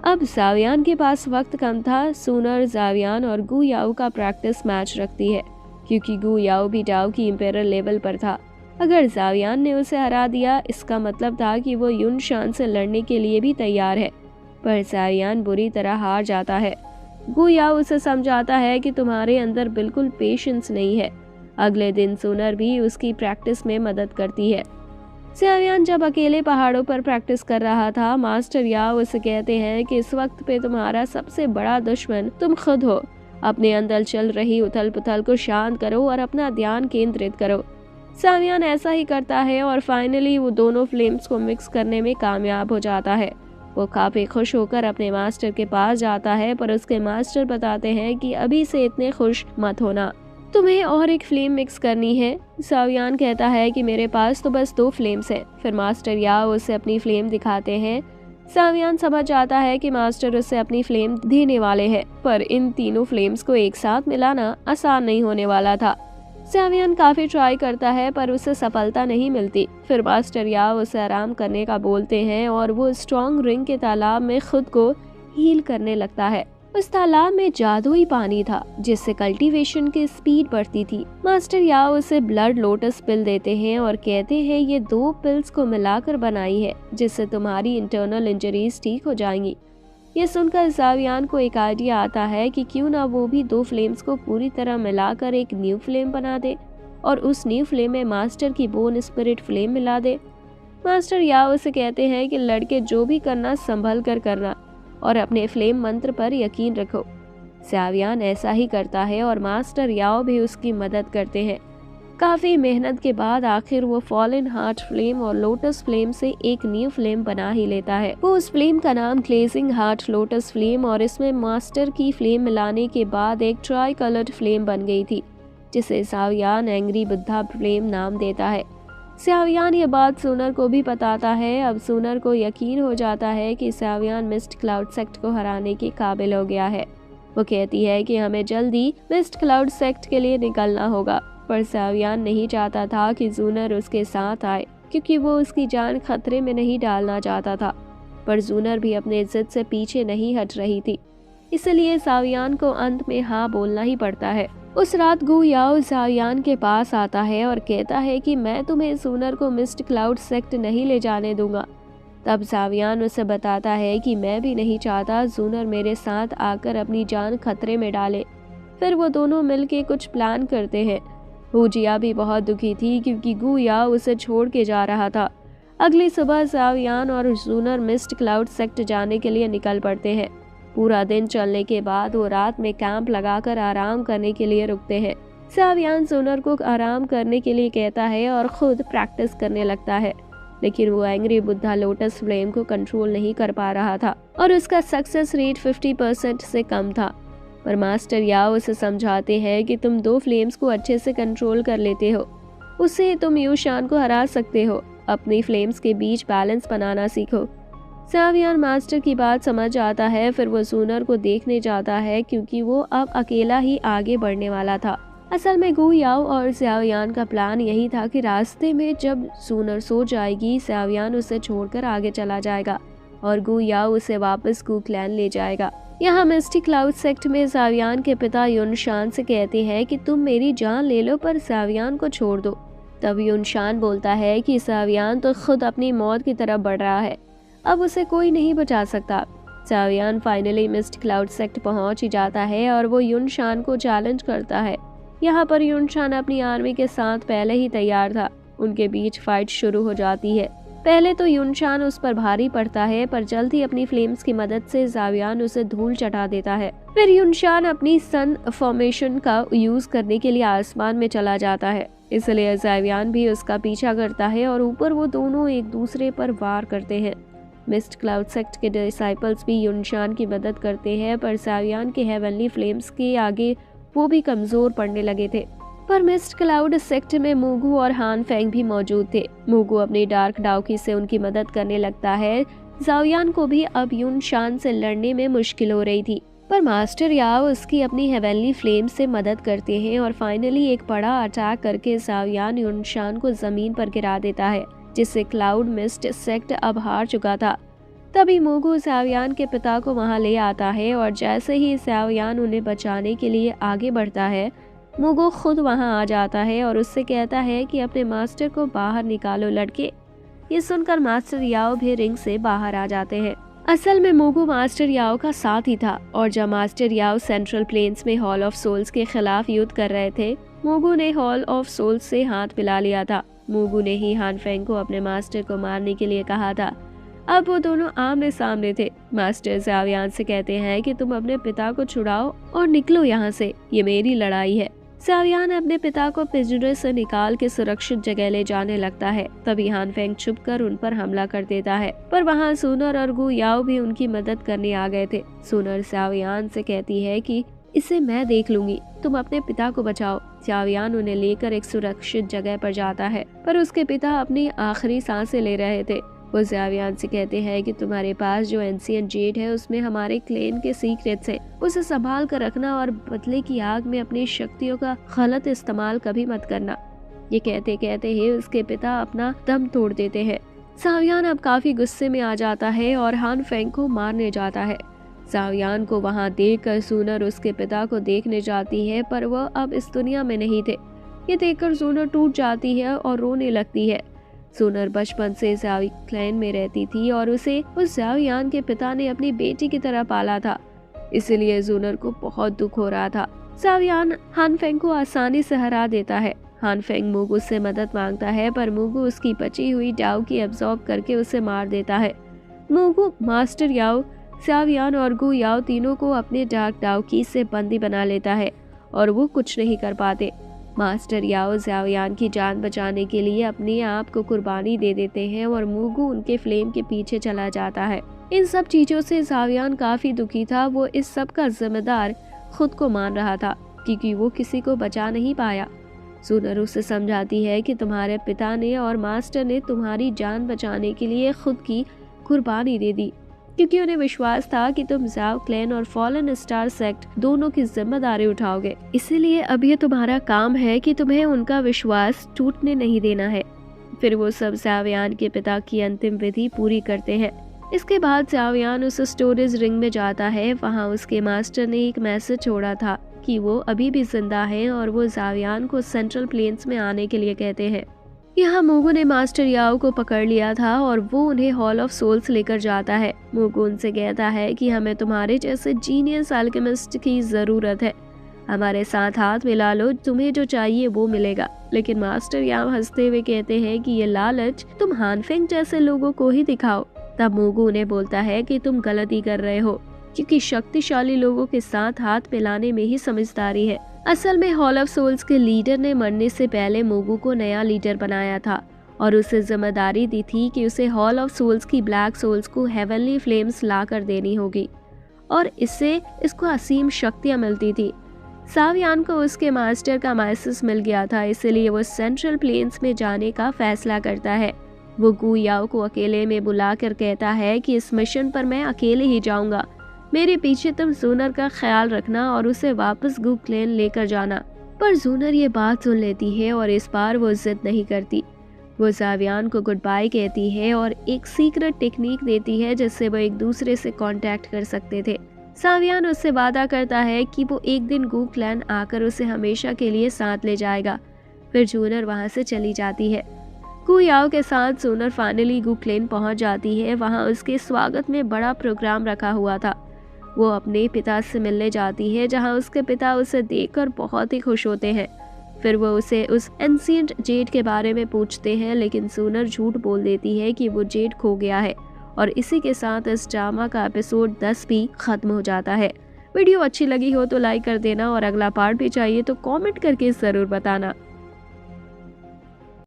अब सावियान के पास वक्त कम था। सूनर सावियान और गु याओ का प्रैक्टिस मैच रखती है क्योंकि गु याओ भी डाओ की इंपेरर लेवल पर था। अगर सावियान ने उसे हरा दिया इसका मतलब था कि वो युन शान से लड़ने के लिए भी तैयार है, पर सावियान बुरी तरह हार जाता है। गु याओ उसे समझाता है कि तुम्हारे अंदर बिल्कुल पेशेंस नहीं है। अगले दिन सूनर भी उसकी प्रैक्टिस में मदद करती है। सावियान जब अकेले पहाड़ों पर प्रैक्टिस कर रहा था, मास्टर याओ उसे कहते हैं कि इस वक्त पे तुम्हारा सबसे बड़ा दुश्मन तुम खुद हो। अपने अंदर चल रही उथल पुथल को शांत करो और अपना ध्यान केंद्रित करो। सावियान ऐसा ही करता है और फाइनली वो दोनों फ्लेम्स को मिक्स करने में कामयाब हो जाता है। वो काफी खुश होकर अपने मास्टर के पास जाता है, पर उसके मास्टर बताते हैं कि अभी से इतने खुश मत होना, तुम्हें और एक फ्लेम मिक्स करनी है। सावियान कहता है कि मेरे पास तो बस 2 फ्लेम्स हैं। फिर मास्टर याओ उसे अपनी फ्लेम दिखाते हैं। सावियान समझ आता है कि मास्टर उसे अपनी फ्लेम देने वाले हैं, पर इन तीनों फ्लेम्स को एक साथ मिलाना आसान नहीं होने वाला था। सावियान काफी ट्राई करता है पर उसे सफलता नहीं मिलती। फिर मास्टर याओ उसे आराम करने का बोलते हैं और वो स्ट्रॉन्ग रिंग के तालाब में खुद को हील करने लगता है। उस तालाब में जादुई पानी था जिससे कल्टीवेशन की स्पीड बढ़ती थी। मास्टर याओ उसे ब्लड लोटस पिल देते हैं और कहते हैं ये 2 पिल्स को मिलाकर बनाई है जिससे तुम्हारी इंटरनल इंजरीज ठीक हो जाएंगी। ये सुनकर सावियान को एक आइडिया आता है कि क्यों ना वो भी 2 फ्लेम्स को पूरी तरह मिलाकर एक न्यू फ्लेम बना दे और उस न्यू फ्लेम में मास्टर की बोन स्पिरिट फ्लेम मिला दे। मास्टर याओ उसे कहते हैं कि लड़के जो भी करना संभल कर करना और अपने फ्लेम मंत्र पर यकीन रखो। सावियान ऐसा ही करता है और मास्टर याओ भी उसकी मदद करते हैं। काफी मेहनत के बाद आखिर वो फॉलन हार्ट फ्लेम और लोटस फ्लेम से एक न्यू फ्लेम बना ही लेता है। वो उस फ्लेम का नाम ग्लेजिंग हार्ट लोटस फ्लेम और इसमें मास्टर की फ्लेम मिलाने के बाद एक ट्राई कलर्ड फ्लेम बन गई थी जिसे सावियान एंग्री बुद्धा फ्लेम नाम देता है। सावियान ये बात सूनर को भी बताता है। अब सूनर को यकीन हो जाता है कि सावियान मिस्ट क्लाउड सेक्ट को हराने के काबिल हो गया है। वो कहती है कि हमें जल्दी मिस्ट क्लाउड सेक्ट के लिए निकलना होगा, पर सावियान नहीं चाहता था कि जूनर उसके साथ आए क्योंकि वो उसकी जान खतरे में नहीं डालना चाहता था। पर जूनर भी अपने जिद से पीछे नहीं हट रही थी, इसलिए सावियान को अंत में हाँ बोलना ही पड़ता है। उस रात गु याओ सावियान के पास आता है और कहता है कि मैं तुम्हें जूनर को मिस्ट क्लाउड सेक्ट नहीं ले जाने दूंगा। तब सावियान उसे बताता है कि मैं भी नहीं चाहता जूनर मेरे साथ आकर अपनी जान खतरे में डाले। फिर वो दोनों मिलके कुछ प्लान करते हैं। हुजिया भी बहुत दुखी थी क्योंकि गु याओ उसे छोड़ के जा रहा था। अगली सुबह सावियान और जूनर मिस्ट क्लाउड सेक्ट जाने के लिए निकल पड़ते हैं। पूरा दिन चलने के बाद वो रात में कैंप लगाकर आराम करने के लिए रुकते हैं। सावियान जूनर को आराम करने के लिए कहता है और खुद प्रैक्टिस करने लगता है, लेकिन वो एंग्री बुद्धा लोटस फ्लेम को कंट्रोल नहीं कर पा रहा था और उसका सक्सेस रेट 50% से कम था। पर मास्टर याओ उसे समझाते हैं कि तुम 2 फ्लेम्स को अच्छे से कंट्रोल कर लेते हो, उससे तुम यूशान को हरा सकते हो। अपनी फ्लेम्स के बीच बैलेंस बनाना सीखो। सावियान मास्टर की बात समझ आता है। फिर वो जूनर को देखने जाता है क्योंकि वो अब अकेला ही आगे बढ़ने वाला था। असल में गु याओ और सावियान का प्लान यही था कि रास्ते में जब जूनर सो जाएगी, सावियान उसे छोड़कर आगे चला जाएगा और गु याओ उसे वापस गु क्लैन ले जाएगा। यहाँ मिस्टी क्लाउड सेक्ट में सावियान के पिता युनशान से कहते हैं कि तुम मेरी जान ले लो पर सावियान को छोड़ दो। तब युनशान बोलता है कि सावियान तो खुद अपनी मौत की तरफ बढ़ रहा है, अब उसे कोई नहीं बचा सकता। सावियान फाइनली मिस्ट क्लाउड सेक्ट पहुंच ही जाता है और वो युनशान को चैलेंज करता है। यहाँ पर युनशान अपनी आर्मी के साथ पहले ही तैयार था। उनके बीच फाइट शुरू हो जाती है। पहले तो युनशान उस पर भारी पड़ता है, पर जल्द ही अपनी फ्लेम्स की मदद से सावियान उसे धूल चटा देता है। फिर युनशान अपनी सन फॉर्मेशन का यूज करने के लिए आसमान में चला जाता है, इसलिए सावियान भी उसका पीछा करता है और ऊपर वो दोनों एक दूसरे पर वार करते हैं। मिस्ट क्लाउड सेक्ट के डिसाइपल्स भी युनशान की मदद करते हैं, पर सावियान के हेवनली फ्लेम्स के आगे वो भी कमजोर पड़ने लगे थे। पर मिस्ट क्लाउड सेक्ट में मूगू और हान फेंग भी मौजूद थे। मूगू अपनी डार्क डाउकी से उनकी मदद करने लगता है। जाओयान को भी अब युनशान से लड़ने में मुश्किल हो रही थी, पर मास्टर याओ उसकी अपनी हेवनली फ्लेम से मदद करते हैं और फाइनली एक बड़ा अटैक करके जाओयान युनशान को जमीन पर गिरा देता है, जिससे क्लाउड मिस्ट सेक्ट अब हार चुका था। तभी मूगू जाओयान के पिता को वहां ले आता है और जैसे ही जाओयान उन्हें बचाने के लिए आगे बढ़ता है, मूगू खुद वहां आ जाता है और उससे कहता है कि अपने मास्टर को बाहर निकालो लड़के। ये सुनकर मास्टर याओ भी रिंग से बाहर आ जाते हैं। असल में मूगू मास्टर याओ का साथ ही था और जब मास्टर याओ सेंट्रल प्लेन्स में हॉल ऑफ सोल्स के खिलाफ युद्ध कर रहे थे, मूगू ने हॉल ऑफ सोल्स से हाथ मिला लिया था। मूगू ने ही हान फेंग को अपने मास्टर को मारने के लिए कहा था। अब वो दोनों आमने सामने थे। मास्टर जाओयान से कहते हैं कि तुम अपने पिता को छुड़ाओ और निकलो यहाँ से, ये मेरी लड़ाई है। जाओयान अपने पिता को पिंजरे से निकाल के सुरक्षित जगह ले जाने लगता है। तभी हान फेंग छुपकर उन पर हमला कर देता है, पर वहाँ सूनर और गु याओ भी उनकी मदद करने आ गए थे। सूनर जाओयान से कहती है कि इसे मैं देख लूंगी, तुम अपने पिता को बचाओ। जाओयान उन्हें लेकर एक सुरक्षित जगह पर जाता है, पर उसके पिता अपनी आखिरी सांसें ले रहे थे। वो जाओयान से कहते हैं कि तुम्हारे पास जो एंशिएंट जेड है उसमें हमारे क्लेन के सीक्रेट्स हैं, उसे संभाल कर रखना और बदले की आग में अपनी शक्तियों का गलत इस्तेमाल कभी मत करना। ये कहते कहते ही उसके पिता अपना दम तोड़ देते हैं। जाओयान अब काफी गुस्से में आ जाता है और हान फेंग को मारने जाता है। जाओयान को वहां देखकर सूनर उसके पिता को देखने जाती है, पर वह अब इस दुनिया में नहीं थे। ये देखकर सूनर टूट जाती है और रोने लगती है। सूनर बचपन से जाओ क्लैन में रहती थी और उसे उस जाओयान के पिता ने अपनी बेटी की तरह पाला था, इसलिए सूनर को बहुत दुख हो रहा था। जाओयान हान फेंग को आसानी से हरा देता है। हान फेंग मूगू से मदद मांगता है, पर मूगू उसकी बची हुई डाउ की एब्जॉर्ब करके उसे मार देता है। मूगू मास्टर याओ, जाओयान और गु याओ तीनों को अपने डार्क डाउ की से बंदी बना लेता है और वो कुछ नहीं कर पाते। मास्टर याओ जाओयान की जान बचाने के लिए अपने आप को कुर्बानी दे देते हैं और मूगू उनके फ्लेम के पीछे चला जाता है। इन सब चीजों से जाओयान काफी दुखी था। वो इस सब का जिम्मेदार खुद को मान रहा था क्योंकि वो किसी को बचा नहीं पाया। सूनर उसे समझाती है कि तुम्हारे पिता ने और मास्टर ने तुम्हारी जान बचाने के लिए खुद की कुर्बानी दे दी, क्योंकि उन्हें विश्वास था कि तुम जाओ क्लैन और फॉलन स्टार सेक्ट दोनों की जिम्मेदारी उठाओगे। इसीलिए अब ये तुम्हारा काम है कि तुम्हें उनका विश्वास टूटने नहीं देना है। फिर वो सब जाओयान के पिता की अंतिम विधि पूरी करते हैं। इसके बाद जाओयान उस स्टोरेज रिंग में जाता है। वहाँ उसके मास्टर ने एक मैसेज छोड़ा था कि वो अभी भी जिंदा हैं और वो जाओयान को सेंट्रल प्लेन्स में आने के लिए कहते हैं। यहाँ मूगू ने मास्टर याओ को पकड़ लिया था और वो उन्हें हॉल ऑफ सोल्स लेकर जाता है। मूगू उनसे कहता है कि हमें तुम्हारे जैसे जीनियस अल्केमिस्ट की जरूरत है, हमारे साथ हाथ मिला लो, तुम्हें जो चाहिए वो मिलेगा। लेकिन मास्टर याओ हंसते हुए कहते हैं कि ये लालच तुम हान फेंग जैसे लोगों को ही दिखाओ। तब मूगू उन्हें बोलता है कि तुम गलती कर रहे हो, क्योंकि शक्तिशाली लोगों के साथ हाथ मिलाने में ही समझदारी है। असल में हॉल ऑफ सोल्स के लीडर ने मरने से पहले मूगू को नया लीडर बनाया था और उसे जिम्मेदारी दी थी कि उसे हॉल ऑफ सोल्स की ब्लैक सोल्स को हेवनली फ्लेम्स ला कर देनी होगी और इससे इसको असीम शक्तियां मिलती थी। जाओयान को उसके मास्टर का मैसेज मिल गया था, इसलिए वो सेंट्रल प्लेन्स में जाने का फैसला करता है। वो गु याओ को अकेले में बुलाकर कहता है कि इस मिशन पर मैं अकेले ही जाऊंगा, मेरे पीछे तुम जूनर का ख्याल रखना और उसे वापस गु क्लैन लेकर जाना। पर जूनर ये बात सुन लेती है और इस बार वो जिद नहीं करती। वो जाओयान को गुड बाय कहती है और एक सीक्रेट टेक्निक देती है जिससे वो एक दूसरे से कांटेक्ट कर सकते थे। जाओयान उससे वादा करता है कि वो एक दिन गु क्लैन आकर उसे हमेशा के लिए साथ ले जाएगा। फिर जूनर वहाँ से चली जाती है। गु याओ के साथ जूनर फाइनली गु क्लैन पहुँच जाती है। वहाँ उसके स्वागत में बड़ा प्रोग्राम रखा हुआ था। वो अपने पिता से मिलने जाती है, जहाँ उसके पिता उसे देखकर बहुत ही खुश होते हैं। फिर वो उसे उस एंशिएंट जेड के बारे में पूछते हैं, लेकिन जूनर झूठ बोल देती है कि वो जेड खो गया है। और इसी के साथ इस ड्रामा का एपिसोड 10 भी खत्म हो जाता है। वीडियो अच्छी लगी हो तो लाइक कर देना और अगला पार्ट भी चाहिए तो कमेंट करके ज़रूर बताना।